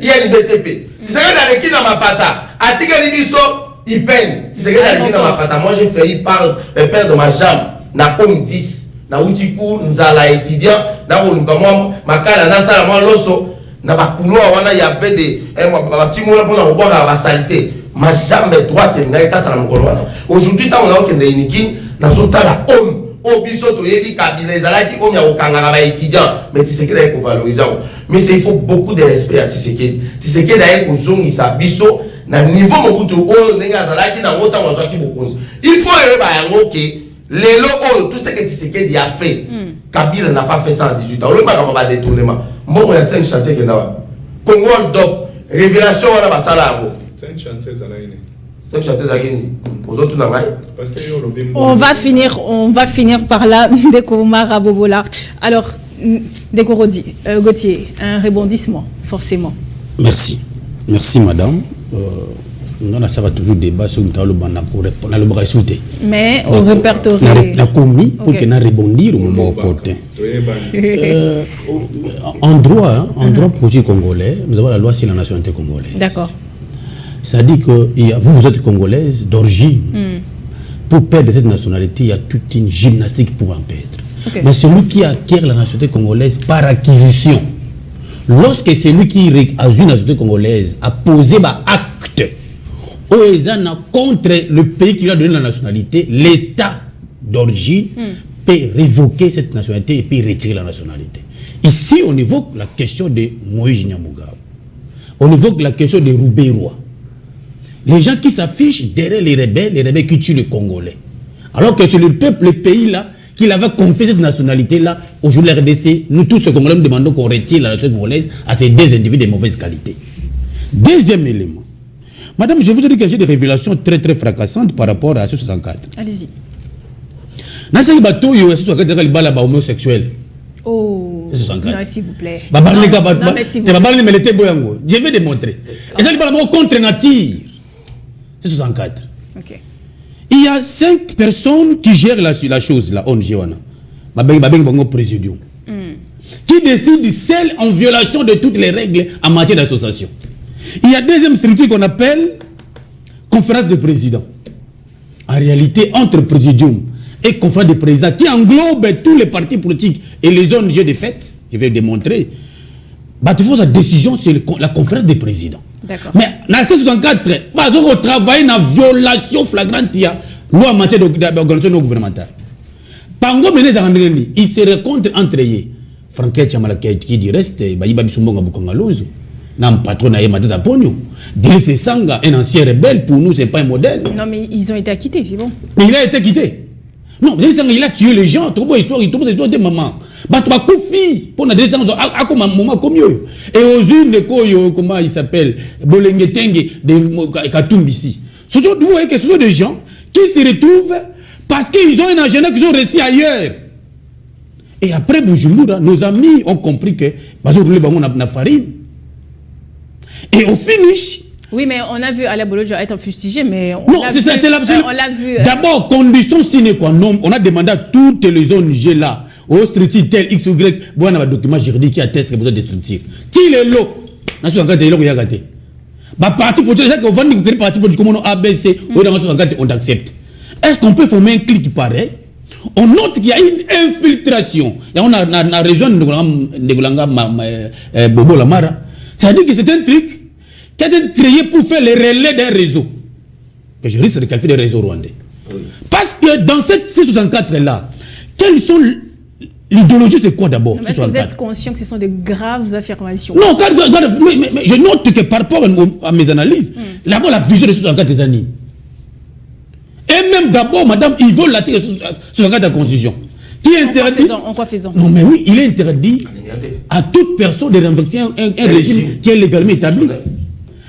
INBTP. Tshisekedi aleki dans ma pata. Atikeli biso IPEN. Tshisekedi aleki dans ma pata. Moi j'ai failli perdre ma jambe na homme 10. Na utiku nzala étudiant na oluka moi makala na sala moi loso na bakuloa wana y avait des batimola pour na koboka ba salité. Ma jambe droite ngai kata na mokolo wana. Aujourd'hui tant on a okende iniki na sotala homme Obiso to yebi Kabila ezalaki onya okangaka ba étudiant mais Tshisekedi a valoriser. Mais il faut beaucoup de respect à Tshisekedi. Tshisekedi a kozongisa biso na niveau mokutu o ndenge azalaki na ngota wazaki bokonzi. Il faut yeba yango ke lelo tout ce que Tshisekedi a fait. Kabila n'a pas fait ça en 18 ans. On ne pas détournement. Bon, il y a 5 chantiers qui sont là. Congo Doc, révélation on a pas ça là. 5 chantiers à l'année. 5 chantiers à l'année. On va finir par là, Ndeko Mara Bobola. Alors, Ndeko Gauthier, un rebondissement, forcément. Merci. Merci, madame. Ça va toujours débat sur le mais on répertorie. La commis pour qu'elle rebondir au moment opportun. En droit projet congolais, nous avons la loi sur la nationalité congolaise. D'accord. Ça dit que vous êtes congolaise d'origine. Pour perdre cette nationalité, il y a toute une gymnastique pour en perdre. Okay. Mais celui qui acquiert la nationalité congolaise par acquisition, lorsque celui qui a eu la nationalité congolaise a posé un acte contre le pays qui lui a donné la nationalité, l'État d'origine peut révoquer cette nationalité et peut retirer la nationalité. Ici, on évoque la question de Moïse Nyamugabo. On évoque la question de Roubaix-Roy. Les gens qui s'affichent derrière les rebelles qui tuent les Congolais. Alors que c'est le peuple, le pays là, qui avait confié cette nationalité-là, aujourd'hui la RDC, nous tous les Congolais nous demandons qu'on retire la nationalité congolaise à ces deux individus de mauvaise qualité. Deuxième élément. Madame, je vous dis que j'ai des révélations très très fracassantes par rapport à ce 64. Allez-y. Homosexuel. Oh, non, s'il vous plaît. Je vais démontrer. Et ça, c'est contre nature. C'est 64. Okay. Il y a 5 personnes qui gèrent la chose, la ONG. Bango Présidium. Qui décide seul en violation de toutes les règles en matière d'association. Il y a deuxième structure qu'on appelle conférence de présidents. En réalité, entre Présidium et conférence de présidents, qui englobe tous les partis politiques et les ONG de fait, je vais démontrer, sa décision, c'est la conférence des présidents. Mais dans la 64, ils ont travaillé dans la violation flagrante de la loi en matière d'organisation non gouvernementale. Pango Menez Arandreni, ils se rencontrent entre eux. Franquet Chamalake qui dit reste, Baïba Bissumbonga Bukangalonzo, n'a patron à Matata Pogno. Dilise Sanga, un ancien rebelle, pour nous, c'est pas un modèle. Non, mais ils ont été acquittés, c'est bon. Mais il a été quitté. Non, il a tué les gens, trop beau histoire, il trouve histoire de maman. Batba Koufi, pour la descente, à comme un moment comme mieux. Et aux unes, comment il s'appelle, Bolengetenge de Katoum ici. Ce sont des gens qui se retrouvent parce qu'ils ont un agenda qu'ils ont réussi ailleurs. Et après Bujumbura, nos amis ont compris que la farine. Et au finish. Oui, mais on a vu Alain Bolodjo être fustigé, mais on l'a vu. D'abord, condition sine qua non, on a demandé à toutes les ONG là, aux structures telles X, Y, bon, on a un document juridique qui atteste que vous avez des structures. Qui les lots? Nous sommes en train de regarder. Parti politique, c'est qu'on vend des partis politiques comme ABC, on accepte. Est-ce qu'on peut former un clic pareil? On note qu'il y a une infiltration. Et on a la région de Golanga, Bobo Lamara. C'est-à-dire que c'est un truc qui a été créé pour faire les relais d'un réseau. Que je risque de qualifier de réseau rwandais. Oui. Parce que dans cette 664-là, quelles sont l'idéologie, c'est quoi d'abord? Est-ce que vous êtes conscient que ce sont de graves affirmations? Non, mais je note que par rapport à mes analyses, d'abord la vision de 664 des années. Et même d'abord, madame, ils veulent l'article 64 de la Constitution. Qui est interdit. En quoi faisant? Non, mais oui, il est interdit à toute personne de renverser un régime qui est légalement établi.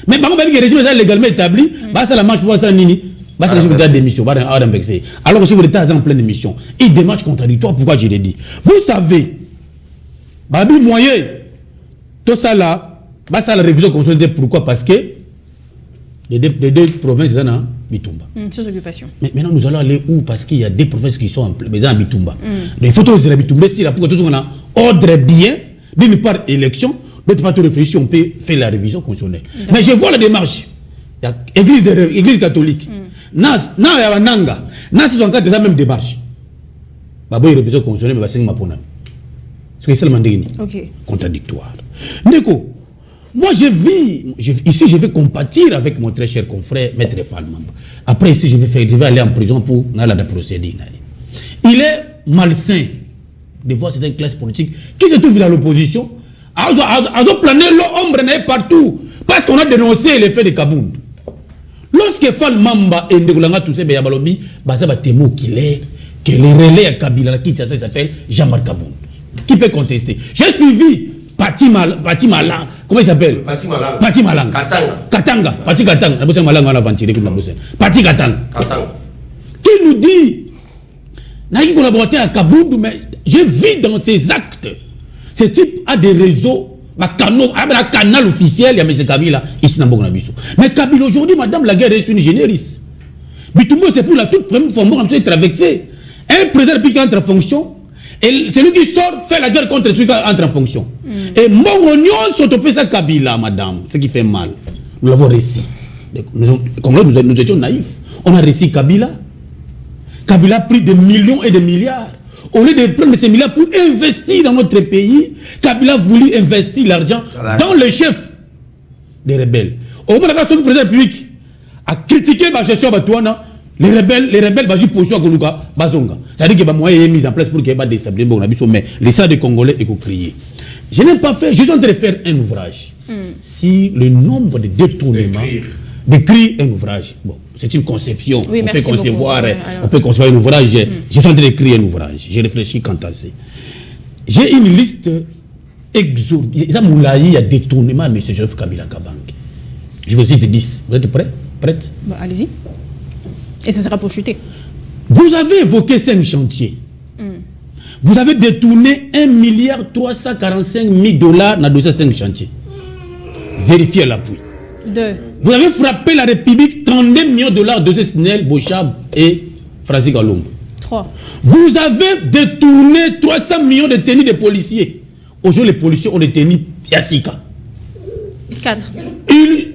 Mais par contre, le régime est légalement établi, ça la marche pour ça, Nini. C'est le régime d'émission, alors que si vous êtes en pleine émission, il démarche contradictoire, pourquoi je l'ai dit? Vous savez, Babi Moyen, tout ça là, ça la révision consolidée, pourquoi? Parce que les deux provinces sont en Bitumba. Sur occupation. Mais maintenant, nous allons aller où? Parce qu'il y a des provinces qui sont en Bitumba. Il faut tous les Bitumba, si là, pour que tout le monde a ordre bien, d'une part élection, d'autre part réfléchir, on peut faire la révision constitutionnelle. Mais je vois la démarche. Église catholique. Nas, Nanga, Nas, ils ont encore déjà même démarche. Babo, il révision constitutionnelle, mais c'est ma ponam. C'est seulement contradictoire. Neko. Moi, ici, je vais compatir avec mon très cher confrère, Maître Falmamba. Après, ici, je vais aller en prison pour la procéder. Il est malsain de voir cette classe politique qui se trouve dans l'opposition, à planer l'ombre partout, parce qu'on a dénoncé les faits de Kabound. Lorsque Falmamba et Ndegulanga Toussé Beyabalobi, ça va témoin qu'il est, que le relais à Kabila, qui s'appelle Jean-Marc Kabound. Qui peut contester? J'ai suivi Pati Malang, comment il s'appelle? Pati Malang. Katanga. Pati Katanga. Pati Katanga. Qui nous dit, n'a eu collaborateur à Kabound, mais je vis dans ces actes. Ce type a des réseaux, un canal officiel, il y a M. Kabila ici dans Bogonabiso. Mais Kabila aujourd'hui, madame, la guerre est une génériste. Bitumbo, c'est pour la toute première fois, on a traversé. Un président qui entre en fonction. Et celui qui sort fait la guerre contre celui qui entre en fonction. Et Mongonion s'autopé ça Kabila, madame. Ce qui fait mal. Nous l'avons réussi. Nous étions naïfs. On a réussi Kabila. Kabila a pris des millions et des milliards. Au lieu de prendre ces milliards pour investir dans notre pays, Kabila a voulu investir l'argent dans le chef des rebelles. Au moment où le président de la République a critiqué la gestion de Batouana, les rebelles basent position à Goluka, Bazonga. C'est-à-dire que les moyens sont mis en place pour qu'il y ait des déstabilisation, mais les salles de Congolais est crié. Je n'ai pas fait, je suis en train de faire un ouvrage. Si le nombre de détournements, d'écrire un ouvrage, bon, c'est une conception. Oui, on peut concevoir un ouvrage. Je suis en train d'écrire un ouvrage. J'ai réfléchi quant à ça. J'ai une liste exorbitant. Il y a détournement à M. Joseph Kabila Kabang. Je vous cite 10. Vous êtes prêts? Prête? Allez-y. Et ce sera pour chuter. Vous avez évoqué 5 chantiers. Vous avez détourné 1,345 milliard $ dans ces 5 chantiers. Vérifiez l'appui. Vous avez frappé la République 32 millions de dollars de Snell, Bochab et Frazi Galombo. 3. Vous avez détourné 300 millions de tenues de policiers. Aujourd'hui, les policiers ont des tenues Yassika. 4.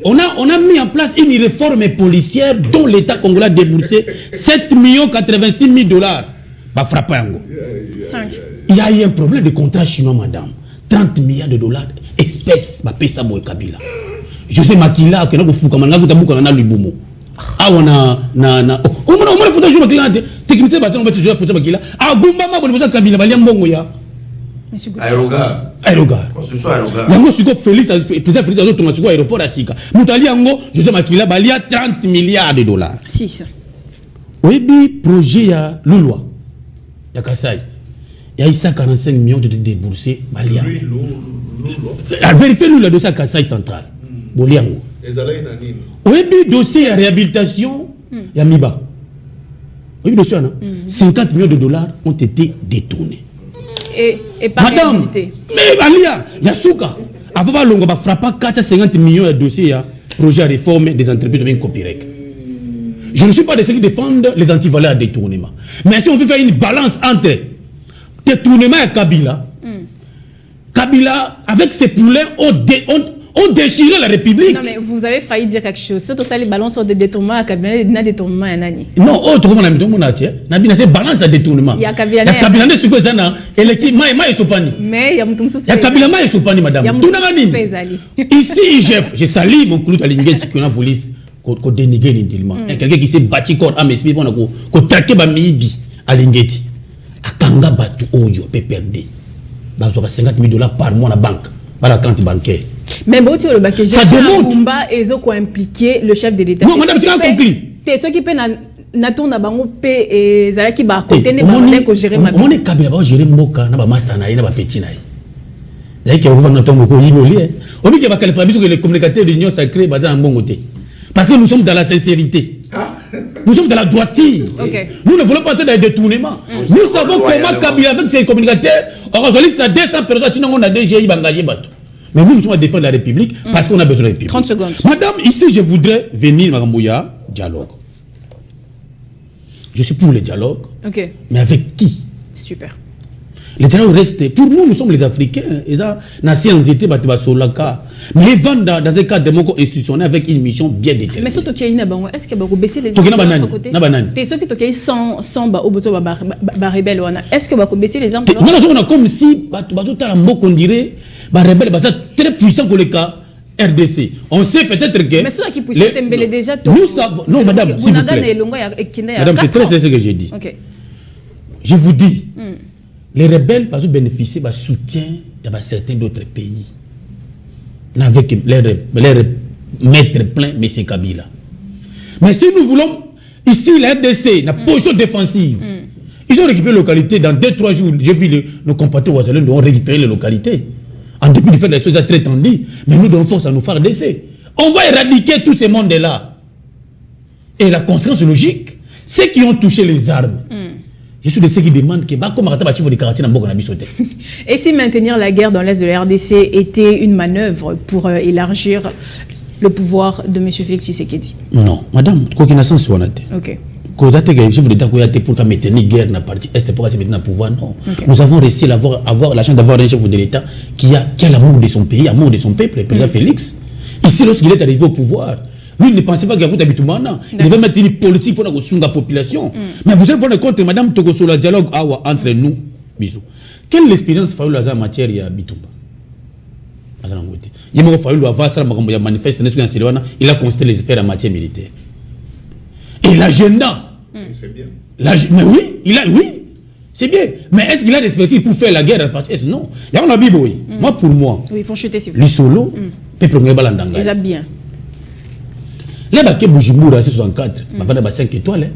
On a mis en place une réforme policière dont l'État congolais a déboursé 7 86 000 dollars. Bah, frappé en go. 5. Il y a eu un problème de contrat chinois, madame. 30 milliards de dollars, espèces, ma paye ça, moi, Kabila. Je sais, Makila, que nous fouka, manga, kutabuka, na lubumo. Ah, on a, on a photo jouer Makila, technicien, on va te jouer photo Makila. Ah, Gumba, ma bonne photo Kabila, Baliam Bongo, ya. Aérogar. Ce soit aérogar. Yango, Suko, Félix, président Félix, Azo, Thomas, Suko, aéroport à Sika. Moutali, Yango, je sais, Makila, Balia, 30 milliards de dollars. 6. Oui, projet, ya, Louloa. Ya Kassai. Il y a eu 145 millions de déboursés. Balia. Vérifiez-nous le dossier à Kassai Central. Boliango. Oui, dossier à réhabilitation. Il y a Miba. Oui, dossier, 50 millions de dollars ont été détournés. Et par Madame, réhabilité. mais Balia, Yasuka. Avant de l'ongo, frappa 450 millions de dossiers à projet à réforme des entreprises de copyright. Je ne suis pas de ceux qui défendent les antivaleurs à détournement. Mais si on veut faire une balance entre détournement et Kabila, Kabila, avec ses poulets, ont déchiré la République. Non, mais vous avez failli dire quelque chose. Surtout ça, les balances sur des détournements à Kabila, il y a des détournements à Nani. Non, autre monde a mis mon atie. Nabina c'est balance à détournement. Il y a Kabila. Il y a Kabila ne suko zana. Et l'équipe ma sopani. Mais il y a Moutoum Sous. Il y a Kabila ma sopani madame. Tout n'a pas ici chef, je salue mon clou à l'ingénieur qui a voulu qu'on dénigre l'intelligence. Et quelqu'un qui s'est battu corps à mes esprit pour qu'on traque ba mibi à l'ingénieur. À Kanga batu oyo peut perdre. Bah 50 000 dollars par mois à la banque, par la compte bancaire. Mais bon, tu vois le bac, ça démontre. Bumba et Zoko impliqué le chef de l'État. Non, madame, tu as compris. T'es ceux qui peuvent n'attend na bango pe et zala qui ba côté ne ba ko gérer ma. On est Kabila ba gérer mboka na ba master na ina ba petit na. D'ailleurs que on va tomber ko yiboli. On dit que ba qualifier biso que les communicateurs de l'Union sacrée ba dans bon côté. Parce que nous sommes dans la sincérité. Nous sommes dans la droiture. Okay. Nous ne voulons pas entrer dans les détournements. Nous savons comment Kabila avec ses communicateurs, on a 200 personnes qui ont déjà engagé bateau. Mais nous sommes à défendre la République parce qu'on a besoin de la République. 30 secondes. Madame, ici je voudrais venir Maramboya, dialogue. Je suis pour le dialogue. Ok. Mais avec qui? Super. Le dialogue reste. Pour nous, nous sommes les Africains. Et ça, nation zété batba. Mais dans un cadre démocratique institutionnel avec une mission bien déterminée. Mais surtout qu'il y a une est-ce qu'il va baisser les armes de l'autre côté? T'es sûr que tu as 100 oboto ba rebelle est-ce que va baisser les armes de l'autre côté? Non, comme si on dirait ba rebelle ba très puissant que le cas RDC. On sait peut-être que mais ceux qui puissent t'embêler déjà nous savons. Non, madame, s'il vous plaît. Madame, c'est très ce que j'ai dit. OK. Je vous dis. Les rebelles peuvent bénéficier du soutien de certains d'autres pays. Avec leur maître plein, M. Kabila. Mais si nous voulons, ici, la RDC, la position défensive, ils ont récupéré les localités dans 2-3 jours. J'ai vu nos compatriotes voisins ont récupéré les localités. En dépit du fait que les choses sont très tendues, mais nous devons force à nous faire d'essai. On va éradiquer tous ces mondes-là. Et la conséquence logique, ceux qui ont touché les armes. Je suis de ceux qui demandent que et si maintenir la guerre dans l'est de la RDC était une manœuvre pour élargir le pouvoir de M. Félix Tshisekedi? Non, madame, quoi qu'il y ait sens soit noté. OK. Quand le chef d'État pour maintenir la guerre dans la partie est pour se mettre dans le pouvoir, non. Okay. Nous avons réussi à avoir la chance d'avoir un chef de l'État qui a l'amour de son pays, l'amour de son peuple, le président Félix. Ici, lorsqu'il est arrivé au pouvoir, lui, il ne pensait pas qu'il y avait Bitumana. Il devait mettre une politique pour la population. Mais vous allez voir le compte, madame Togo, sur le dialogue entre nous. Bisous. Quelle est l'expérience Fayoul en matière de Bitumba? Il m'a fallu avoir ça, il a constaté les experts en matière militaire. Et l'agenda. C'est bien. Mais oui, oui. C'est bien. Mais est-ce qu'il a l'expertise pour faire la guerre à la partie est? Non. Il y a un Bibo. Moi, pour moi. Oui, il faut chuter, s'il vous plaît. Le solo, peuple Balandanga. Ils ont bien. Les baquets Boujimoura, c'est 64. Ma femme a 5 étoiles.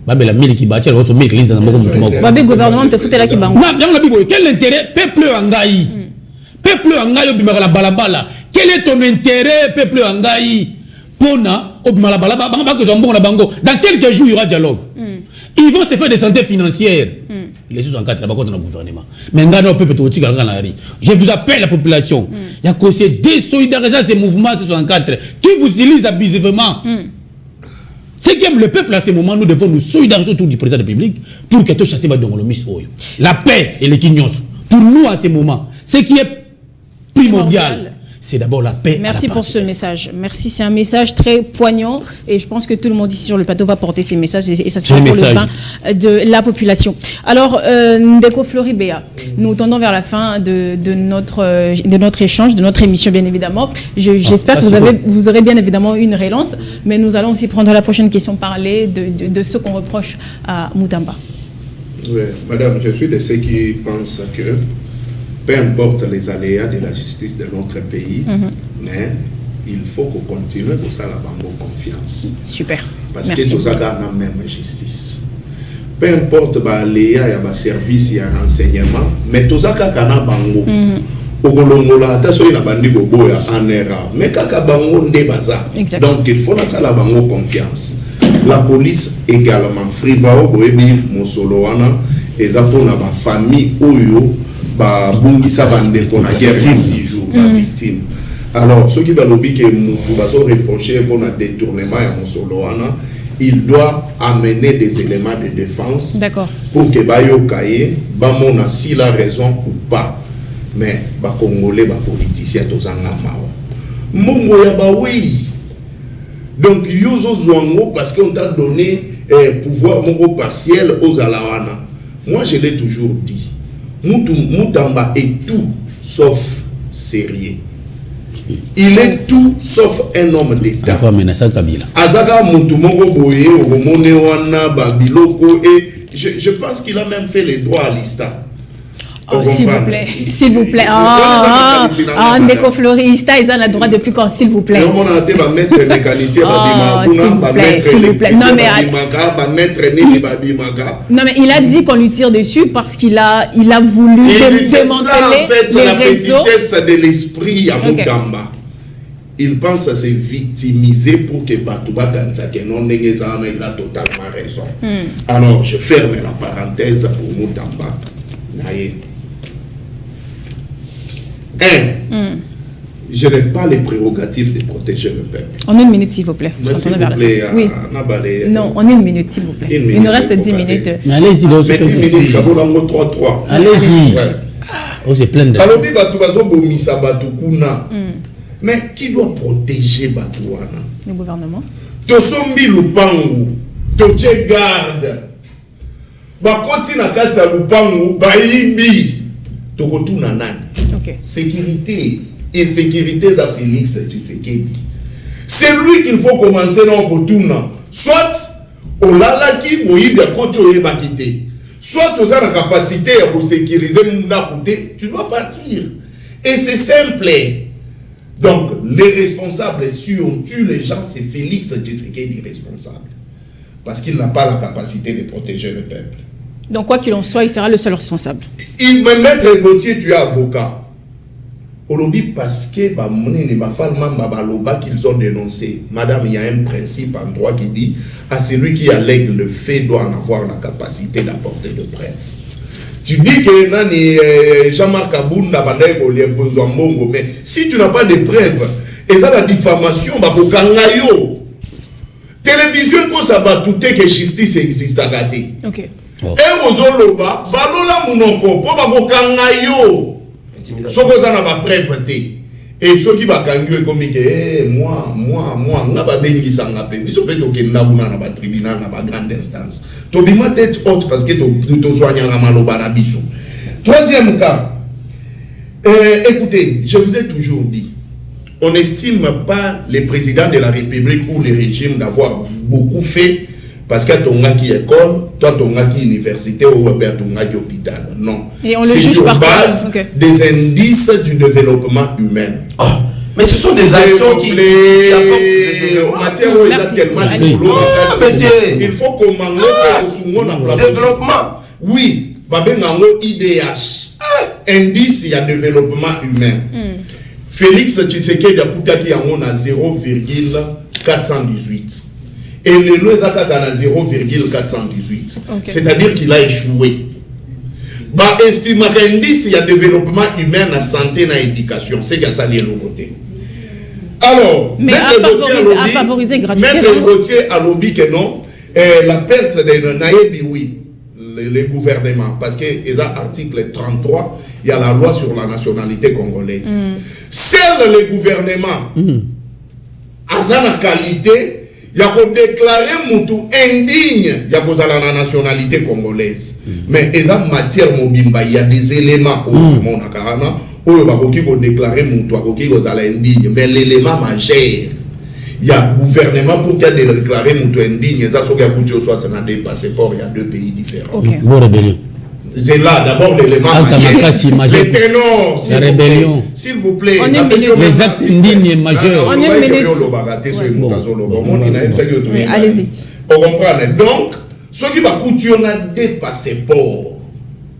Babé la mille qui bâtit, elle va se mettre l'église dans le Babé gouvernement te fout là qui banque. Non, quel intérêt peuple Angaï? Peuple Angaï, la balabala. Quel est ton intérêt, peuple Angaï? Pona, dans quelques jours, il y aura dialogue. Ils vont se faire des santé financières. Les 64 là-bas contre le gouvernement. Mais je vous appelle la population. Il y a qu'aussi désolidariser ces mouvements 64 qui vous utilisent abusivement. Ce qu'aime le peuple à ce moment, nous devons nous solidariser autour du président de la République pour que tout chasse Badongolomis. La paix et les quignons. Pour nous à ce moment, ce qui est primordial, c'est d'abord la paix. Merci pour ce message. Merci, c'est un message très poignant et je pense que tout le monde ici sur le plateau va porter ces messages et ça sera pour le bien de la population. Alors, Ndeko Floribéa, nous tendons vers la fin de notre échange, de notre émission bien évidemment. J'espère que vous aurez bien évidemment une relance, mais nous allons aussi prendre la prochaine question, parler de ce qu'on reproche à Moutamba. Oui, madame, je suis de ceux qui pensent que peu importe les aléas de la justice de notre pays, mais il faut qu'on continue pour ça la banque confiance. Super. Parce que nous avons la même justice. Peu importe les aléas, il y a des services, il y a un renseignement, mais nous avons la banque. Donc il faut la banque confiance. La police également, Frivao, Boebi, Mosoloana, et pour la famille Oyo, Bungisa Bande, qu'on a guerre 6 jours, victime. Alors, ceux qui vont reprocher pour le détournement à Mosoloana, il doit amener des éléments de défense pour que Bayo Kaye, Bamona, s'il a raison ou pas. Mais, les Congolais, les politiciens, tous en amao. Mongo ya oui. Donc, Yozo Zouango, parce qu'on t'a donné pouvoir partiel aux Alawana. Moi, je l'ai toujours dit. Moutamba est tout sauf sérieux. Il est tout sauf un homme d'État. Azaka Moutumongo Boye, Ogomonewana, Babiloko, et je pense qu'il a même fait les droits à l'ISTA. Oh, s'il vous plaît, s'il vous plaît. Ndeko Florista, ils ont le droit depuis quand, s'il vous plaît. Non, mais il a dit qu'on lui tire dessus parce qu'il a voulu démanteler la petitesse de l'esprit à Moutamba. Il pense à se victimiser pour que Batouba Ganzake non il a totalement raison. Alors, je ferme la parenthèse pour Moutamba. Je n'ai pas les prérogatives de protéger le peuple. En une minute, s'il vous plaît. S'il vous plaît, oui. Non, en une minute, s'il vous plaît. Il nous reste 10 minutes. Mais allez-y, mais 10 minutes, 3-3. Allez-y. Oh, c'est plein de... Alors, mais qui doit protéger Batouana? Le gouvernement. Tosombi Lupangu, Toche garde. Bakoti na kati ya Lupangu, Bayibi. Tokotu na nani. Sécurité et sécurité de Félix Tshisekedi. C'est lui qu'il faut commencer dans Kotuna. Soit au lalaki moïbi à Koto et Bakité. Soit tu as la capacité à sécuriser Munda Koté, tu dois partir. Et c'est simple. Donc les responsables, si on tue les gens, c'est Félix Tshisekedi responsable. Parce qu'il n'a pas la capacité de protéger le peuple. Donc quoi qu'il en soit, il sera le seul responsable. Il me maître Gauthier, tu es avocat. Aujourd'hui, parce que qu'ils ont dénoncé, madame, il y a un principe en droit qui dit à celui qui allègue le fait doit en avoir la capacité d'apporter de preuves. Tu dis que Jean-Marc Aboun n'a pas besoin de bongo, mais si tu n'as pas de preuves, et ça la diffamation, télévision, quand ça va tout que justice existe à gâter. Ok. Et aux oloba, balola munoko, po bakokanga yo. Soko za na ba preuve te. Et ceux qui bakangiwe comme que moi nga ba bengisa nga pe. Biso pe to kenda buna na ba tribunal na ba grande instance. To bima tête haute parce que to soigner la maloba na biso. Troisième cas. Écoutez, je vous ai toujours dit, on n'estime pas les présidents de la République ou les régimes d'avoir beaucoup fait. Parce que tu as qui école, toi tu as qui université ou tu as qui hôpital. Non. C'est sur base des indices du développement humain. Oh. Mais ce sont des actions qui... Il faut qu'on mange développement. Oui, IDH. Indice, il y a développement humain. Félix Tshisekedi a coûté à 0,418. Et le lot est à 0,418. C'est-à-dire qu'il a échoué. Bah, estime qu'indice, il y a développement humain, la santé, la éducation. C'est qu'il y a ça de l'autre côté. Alors, mais à favoriser gratuitement. Maître Gauthier a lobby que non, la perte de Naïbi, oui, les gouvernements, parce que il y a l'article 33, il y a la loi sur la nationalité congolaise. Seuls les gouvernements, à la qualité, il y a déclaré Moutou indigne, il y a la nationalité congolaise. Mais il y a matière mobimba, il y a des éléments au monde à Karana, où il y a déclaré Moutou, indigne. Mais l'élément majeur, il y a gouvernement pour qu'il y ait déclaré Moutou indigne, ça soit des passeports, il y a deux pays différents. C'est là d'abord l'élément majeur. Les ténors, la rébellion. S'il vous plaît. Les actes indignes majeurs. En une minute. Allez-y. On comprend. Donc, ce qui va coûter, on a des passeports.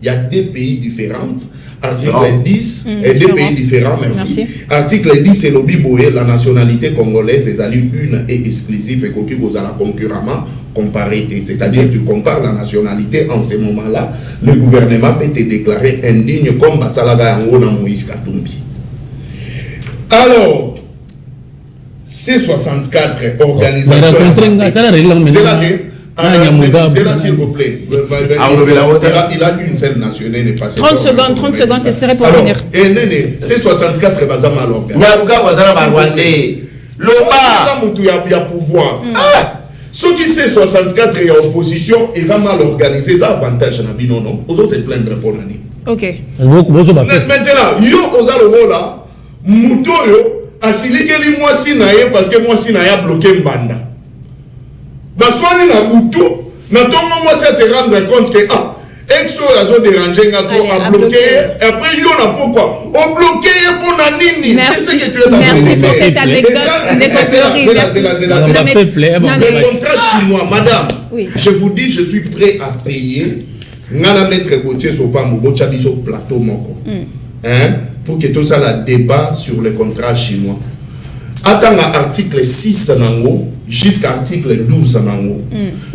Il y a deux pays différents. Article 10, et deux pays différents, merci. Article 10, c'est l'Obiboé, la nationalité congolaise, c'est-à-dire une et exclusive, et qui vous a la concurremment comparé. C'est-à-dire tu compares la nationalité en ce moment-là, le gouvernement peut te déclarer indigne comme Basalaga Angona Moïse Katumbi. Alors, C64 organisation. C'est là, s'il vous plaît. Il a une seule nationalité. 30 secondes, ce serait pour finir. C'est 64 bazama l'organisation. Il y a pouvoir. Ceux qui c'est 64 et opposition, ils ont mal organisé, ils ont avantage. Non, aux autres, c'est plein de pour l'année. Ok. Maintenant, yo, aux autres, là, Mouto, a silike li moi si naye parce que moi si naye a bloqué Mbanda. Baswani na Boutou, na tongo moi ça se rendre compte que Exo a dérangé a bloqué, et après yo na pourquoi on bloqué pour na nini. C'est ce que tu es dans merci pour cette anecdote. Le contrat chinois, madame, je vous dis, je suis prêt à payer. Ngana maître Gauthier Sopambo, Bochabiso plateau moko. Pour que tout ça la débat sur le contrat chinois. Attends l'article 6 nango jusqu'à l'article 12 nango.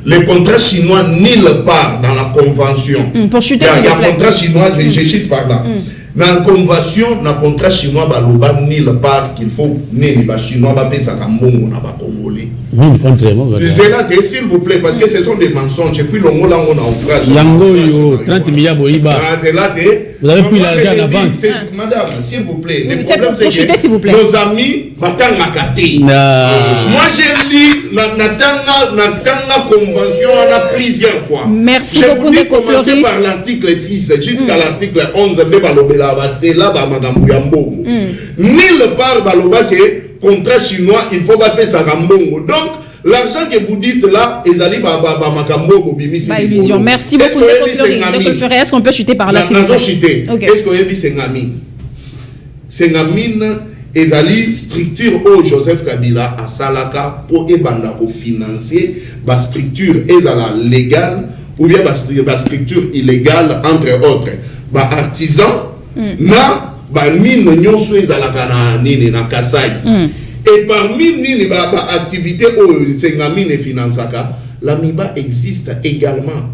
Le contrat chinois nulle part dans la convention. Pour chuter, il y a un contrat chinois, je chute par là. Dans la convention, dans le contrat chinois, baloba nulle part qu'il faut ni les chinois va payer ça comme bon on a pas congolais. S'il vous plaît, parce que ce sont des mensonges. Et puis l'on a ouvrage. Yango 30 milliards boliba. Vous avez pris l'argent en avance. Madame, s'il vous plaît. Le problème c'est que nos amis battent la kate. Moi j'ai lu la convention on a plusieurs fois. Merci beaucoup de commencer par l'article 6 jusqu'à l'article 11 de Balobela. C'est là Magambu Yambongo. Nulle part Baloba que contrat chinois, il faut battre ça Gambongo. Donc, l'argent que vous dites là, ils allaient Makambo Bimi. Illusion. Merci beaucoup. Est-ce qu'on peut chuter par là? Est-ce qu'on peut chuter? C'est Namine, ils allaient structure au Joseph Kabila à Salaka pour financer la structure légale ou bien la structure illégale, entre autres. Artisan, na mine nyonso ezalaka na nini na Kasai. Et parmi nini activité mine financaka, la MIBA existe également.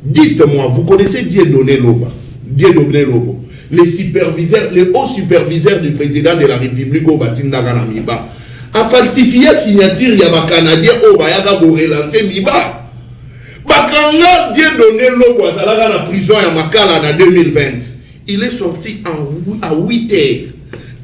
Dites-moi, vous connaissez Dieudonné Lobo, les superviseurs, les hauts superviseurs du président de la République au Batindaga na MIBA a falsifié la signature ya ba Canadien au bayaka pour relancer MIBA. Bakanga Dieudonné Lobo azalaka na prison ya Makala en 2020. Il est sorti à 8 heures.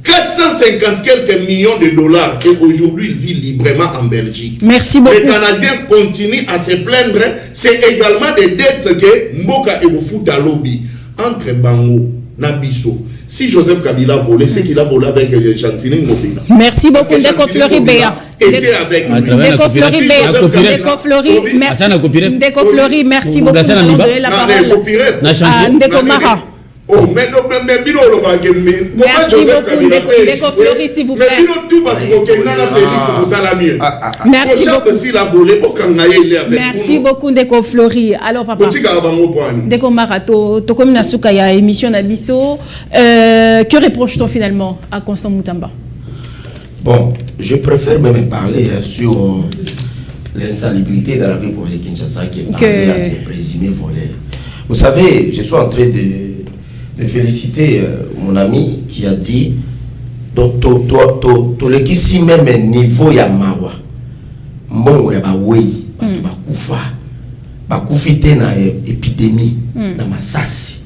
450 quelques millions de dollars. Et aujourd'hui, il vit librement en Belgique. Merci beaucoup. Les Canadiens continuent à se plaindre. C'est également des dettes que Mboka et Bofuta lobby. Entre Bango, Nabiso. Si Joseph Kabila volait, c'est qu'il a volé avec Chantini Mobila. Merci beaucoup, Ndeko Fleury Béa. Ndeko Fleury, merci beaucoup. La parole à Ndeko Mara. Oh, mais merci beaucoup, Ndeko Fleury, s'il vous plaît. Merci beaucoup. Merci beaucoup, Ndeko Fleury. Alors, papa, Ndeko Marato, Tokomi Nasuka, il y a émission Nabiso. Que reproche-t-on finalement à Constant Moutamba? Bon, je préfère même parler sur l'insalubrité de la vie pour les Kinshasa qui est parlé à ces présumés voleurs. Vous savez, je suis en train de féliciter mon ami qui a dit Donc tolekisi même niveau ya mawa mbongo ya bawei bato bakufa bakufite na épidémie na masasi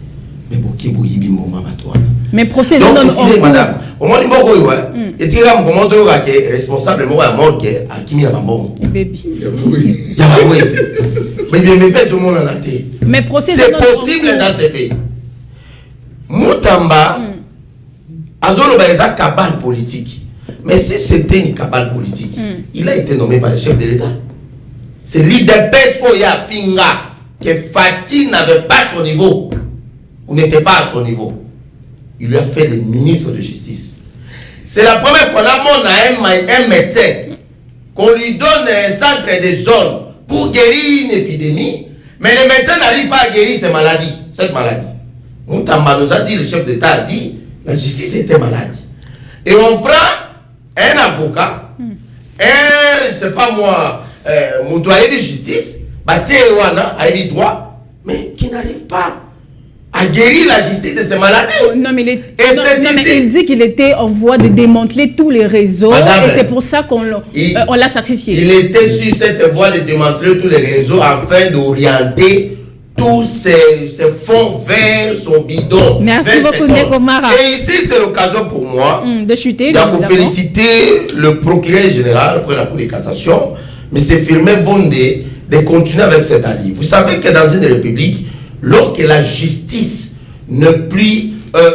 mais boki boyibi mbongo bato wana. Mais procès donc non madame au moins mbongo yo et tira mo comment to ka responsable mo ya morgue akimi na mbongo baby ya bawei mais pèse au monde en entier. Mais procès c'est possible dans ces pays. Moutamba azoloba eza cabale politique. Mais si c'était une cabale politique, il a été nommé par le chef de l'État. C'est l'IDPS Oya Finga que Fatih n'avait pas son niveau. Ou n'était pas à son niveau. Il lui a fait le ministre de justice. C'est la première fois dans le monde à un médecin qu'on lui donne un centre de zone pour guérir une épidémie, mais les médecins n'arrivent pas à guérir cette maladie. Moutamba nous a dit, le chef d'État a dit, la justice était malade. Et on prend un avocat, je sais pas moi, mon doyen de justice, a droit, mais qui n'arrive pas à guérir la justice de ces maladies. Non, mais, il dit qu'il était en voie de démanteler tous les réseaux. Madame, et c'est pour ça qu'on l'a sacrifié. Il était sur cette voie de démanteler tous les réseaux afin d'orienter tous ces fonds vers son bidon. Merci beaucoup, Ndeko Mara. Et ici, c'est l'occasion pour moi de chuter. Pour féliciter le procureur général pour la Cour de cassation, M. Firmin Vondé, de continuer avec cet allié. Vous savez que dans une république, lorsque la justice n'est plus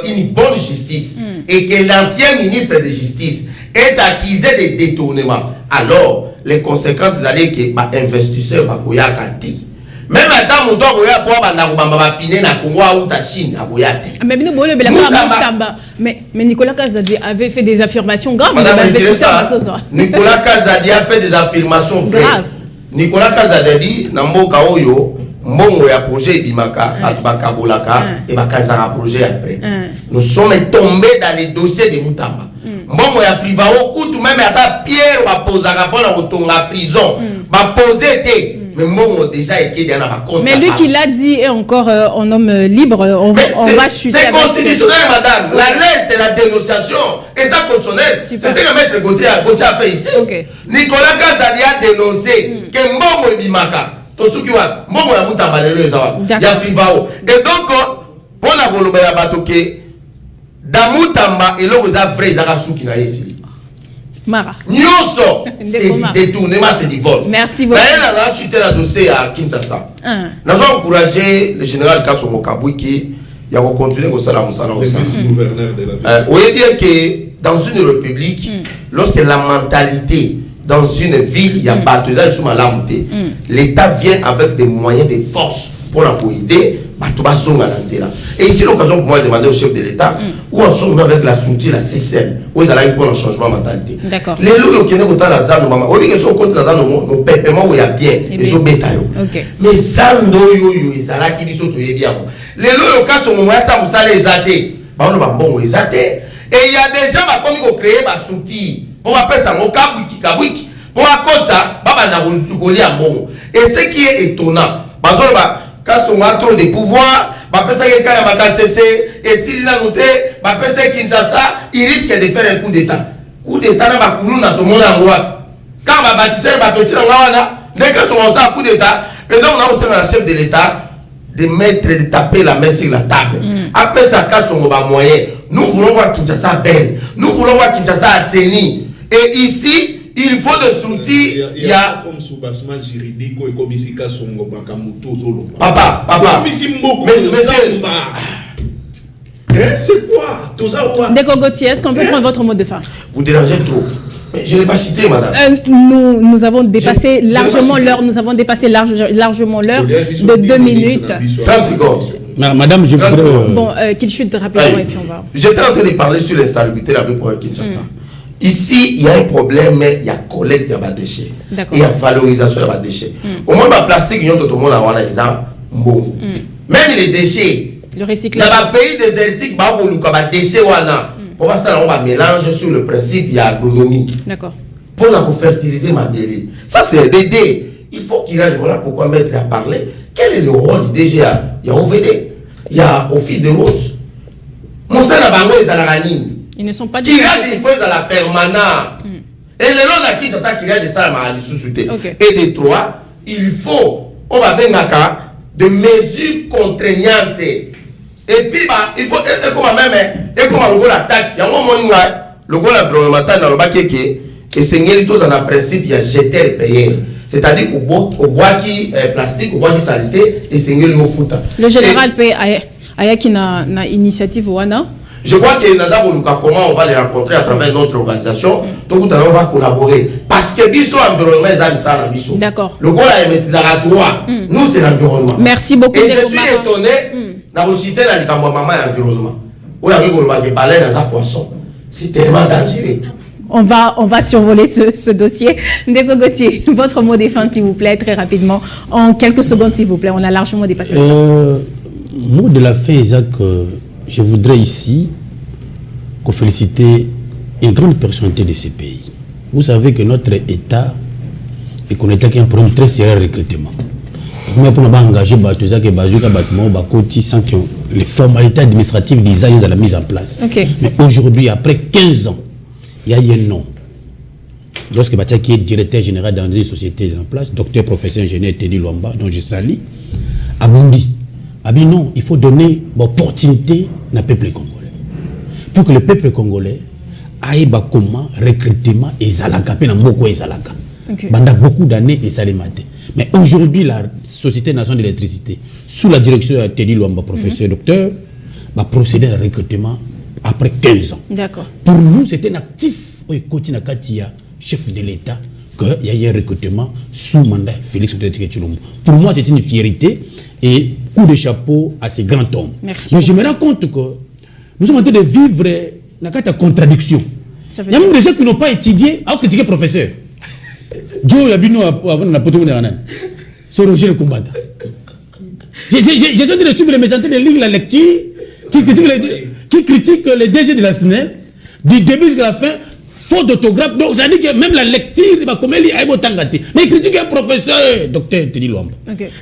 une bonne justice et que l'ancien ministre de justice est accusé de détournement, alors les conséquences allaient que l'investisseur va kati. Même à mon temps, mais Nicolas Kazadi avait fait des affirmations graves. Nicolas Kazadi a fait des affirmations graves. Nicolas Kazadi, Namboka Oyo, mbongo ya projet Bimaka, Bakabolaka, et Bakanzara projet après. Nous sommes tombés dans les dossiers de Moutamba. Mbongo ya Frivao, ou tout même à Pierre, va poser la prison, va poser. Mais bon, déjà, mais lui qui l'a dit est encore un homme libre, on va chuter. C'est constitutionnel, madame. L'alerte et la dénonciation, et ça constitutionnel. C'est ce que Maître Gauthier a fait ici. Nicolas Kazadi a dénoncé que Mbongo et Bimaka, Tosukiwa, Mbongo et Moutamba, il y a Frivao. Et donc, pour la Golobé à Batoke, dans Moutamba, et là, vous avez vrai, ils ont qui n'a ici. Mara. Nyoso, c'est du détournement, c'est du vol. Merci beaucoup. D'ailleurs, on a chuté la dossier à Kinshasa. Nous avons encouragé le général Kassomo Kabouy qui a continué au Salam Salam. Vous voyez bien que dans une république, lorsque la mentalité dans une ville, il y a battu sous ma lamouté, l'État vient avec des moyens de force pour la aider. Et ici, l'occasion pour moi de demander au chef de l'État où en sommes-nous avec la structure, la CCL, où ils allaient pour le changement de mentalité. D'accord. Les loups qui sont dans la zone, au lieu que sont contre la zone, nos paiements où il y a bien, des obétails. Mais ça, ils allaient qui sont bien. Les loups qui sont dans ça, vous allez les athées. Bon, les athées. Et il y a des gens qui ont créé ma structure. On appelle ça mon kabouiki. Pour à côté ça, et ce qui est étonnant, quand on a trop de pouvoir, et s'il a noté, Kinshasa, il risque de faire un coup d'État. Coup d'État, tout le monde en droit. Quand on va bâtir un petit dès que on a un coup d'État, et donc on a aussi un chef de l'État de taper la main sur la table. Après ça, quand on a moyen, nous voulons voir Kinshasa belle, nous voulons voir Kinshasa assainie. Et ici, il faut de soutien. Il y a comme soubassement juridique et comme ici Kassongo Bakamuto Zolo. Papa. Mais c'est quoi? Ndeko Gauthier, est-ce qu'on peut prendre votre mot de fin? Vous dérangez trop. Mais je ne l'ai pas cité, madame. Nous avons dépassé largement l'heure. Nous avons dépassé largement l'heure de 2 minutes. 30 secondes. Madame, je voudrais... Bon, qu'il chute rapidement et puis on va... J'étais en train de parler sur l'insalubrité de la vie pour Kinshasa. Ici, il y a un problème, mais il y a collecte de déchets. Il y a valorisation de déchets. Au moins, le plastique, il y a tout le monde a bon. Même les déchets. Le recyclage. Dans le pays désertique, il y a des déchets. Pour ça, on va mélanger sur le principe de l'agronomie. D'accord. Pour la fertiliser ma belle. Ça, c'est l'idée. Il faut qu'il reste. Voilà pourquoi mettre à parler. Quel est le rôle du DGA? Il y a OVD. Il y a Office de route. Moussa Nabango et Zalarani. Ils ne sont pas Kirage, il faut la permanent. Et le long de la ça Kirage, ça m'a sous-souté. Et de trois, il faut, on va bien de mesures contraignantes. Et puis, il faut, et comme même, la taxe, il y a un moment le gros environnemental dans le bac qui est, et c'est un principe, il y a jeter et payer. C'est-à-dire au bois qui plastique, au bois qui saleté, et c'est le foot. Le général paye avec une initiative Wana. Je crois que comment on va les rencontrer à travers notre organisation. Donc, on va collaborer. Parce que Bisso environnement, c'est Bisso. D'accord. Le gars, il maîtrise à droit. Nous, c'est l'environnement. Merci beaucoup. Et je suis étonné, dans le cité, dans le maman environnement. Où il y a des baleines dans un poisson. C'est tellement dangereux. On va survoler ce dossier. Ndeko Gauthier, votre mot de fin, s'il vous plaît, très rapidement. En quelques secondes, s'il vous plaît. On a largement dépassé. Mot de la fin, Isaac, je voudrais ici féliciter une grande personnalité de ce pays. Vous savez que notre État est un État qui a un problème très sérieux de recrutement. Mais pour nous engager sans que les formalités administratives d'usage à la mise en place. Mais aujourd'hui, après 15 ans, il y a eu un nom. Lorsque Batia, qui est directeur général dans une société en place, docteur, professeur, ingénieur Teddy Luamba, dont je salue, a bondi. A dit non, il faut donner l'opportunité au peuple congolais. Pour que le peuple congolais aille comment recrutement et zalaka, puis beaucoup et zalaka. Pendant beaucoup d'années et salimate. Mais aujourd'hui, la Société nationale de l'électricité, sous la direction de Teddy Luamba, professeur, docteur, va procéder à un recrutement après 15 ans. D'accord. Pour nous, c'est un actif au Kotina Katia, chef de l'État, qu'il y a eu un recrutement sous mandat Félix Oudédé Tshilombo. Pour moi, c'est une fierté et coup de chapeau à ces grands hommes. Merci. Mais je me rends compte que nous sommes en train de vivre une contradiction. Il y a même des gens qui n'ont pas étudié à critiquer le professeur. Joe Yabino avant la poteau de Ranan. C'est Roger le combattant. J'ai essayé de suivre les messages de lire la lecture qui critique les DG de la SNEL du début jusqu'à la fin. Faute d'autographe, donc ça dit que même la lecture, mais il critique un professeur, docteur Teddy Luamba.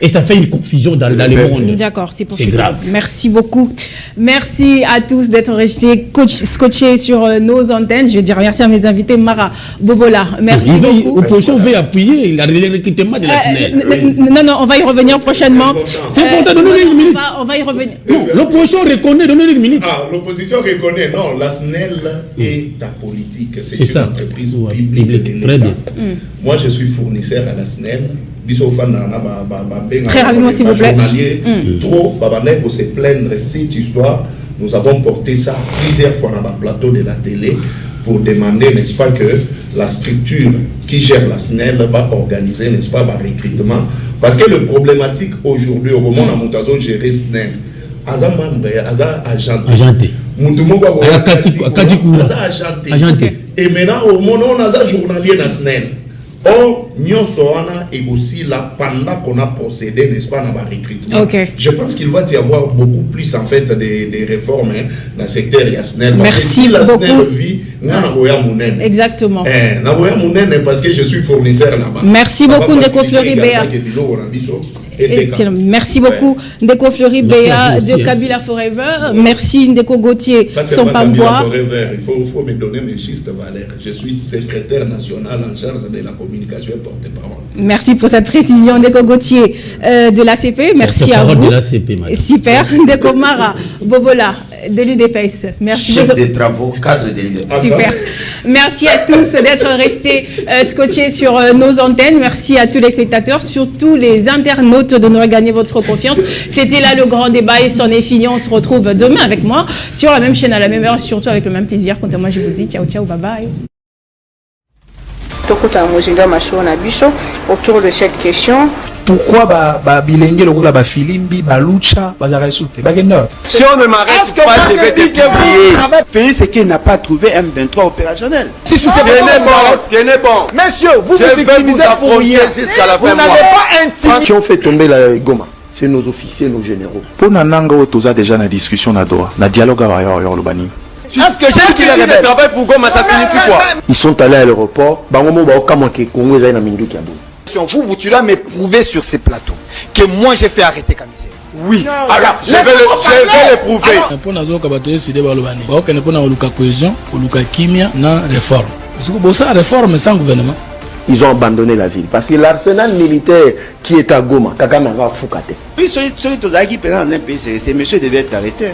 Et ça fait une confusion dans le monde. D'accord, c'est grave. Merci beaucoup. Merci à tous d'être restés scotchés sur nos antennes. Je vais dire merci à mes invités, Mara Bobola. Merci beaucoup. L'opposition veut appuyer le recrutement de la SNEL. Non, on va y revenir prochainement. C'est important, donnez-lui une minute. On va y revenir. Non, l'opposition reconnaît, donnez-lui une minute. L'opposition reconnaît, non, la SNEL est ta politique. C'est ça. Entreprise publique. Très bien. Moi, je suis fournisseur à la SNEL. Très rapidement, s'il vous plaît. Trop, pour se plaindre cette histoire. Nous avons porté ça plusieurs fois dans le plateau de la télé pour demander, n'est-ce pas, que la structure qui gère la SNEL va organiser, n'est-ce pas, le recrutement. Parce que le problématique aujourd'hui, au moment où nous avons géré SNEL, agenté. Et maintenant, au moment où on a journalier national, nous sommes aussi là pendant qu'on a procédé, n'est-ce pas, dans le recrutement. Je pense qu'il va y avoir beaucoup plus, en fait, des réformes dans le secteur national. Merci beaucoup. Exactement. Parce que je suis fournisseur là-bas. Merci beaucoup, Ndeko Fleury Béa. Merci beaucoup, Ndeko Fleury Béa de Kabila Forever. Merci, Ndeko Gauthier, son pambois. Il faut me donner mes justes valeurs. Je suis secrétaire national en charge de la communication et porte-parole. Merci pour cette précision, Ndeko Gauthier de l'ACP. Merci à vous. De l'ACP, madame. Super. Ndeko Mara Bobola de l'UDPS. Merci. Chef des travaux, cadre de l'UDPS. Super. Merci à tous d'être restés scotchés sur nos antennes. Merci à tous les spectateurs, surtout les internautes de nous regagner votre confiance. C'était là le grand débat et c'en est fini. On se retrouve demain avec moi sur la même chaîne à la même heure, surtout avec le même plaisir. Quant à moi, je vous dis ciao, ciao, bye bye. Autour de cette question, pourquoi bilenge la filimbi balucha bazarasute bagenda? Si on ne m'arrête pas, je vais te publier. Pays c'est qu'il n'a pas trouvé M23 opérationnel. Ce n'est bon. Messieurs, vous je vais vous affronter jusqu'à la fin. Vous n'avez pas intimidé. Qui ont fait tomber la Goma, c'est nos officiers, nos généraux. Pour Nananga, on a déjà une discussion à Doha, un dialogue à Lobani. Est-ce que j'ai dit qu'ils travaillent pour Goma, ça signifie quoi? Ils sont allés à l'aéroport. Vous dois me prouver sur ces plateaux que moi j'ai fait arrêter Kamisé. Oui. Alors, je vais le prouver. Pour nous kabato décidé balobani. Ok, ne pour nous cohésion, oluka kimia na réforme. Parce que bon ça réforme sans gouvernement. Ils ont abandonné la ville. Parce que l'arsenal militaire qui est à Goma, Kagame va Foukate. Oui, ceux qui sont dans un pays, ces messieurs devaient être arrêtés.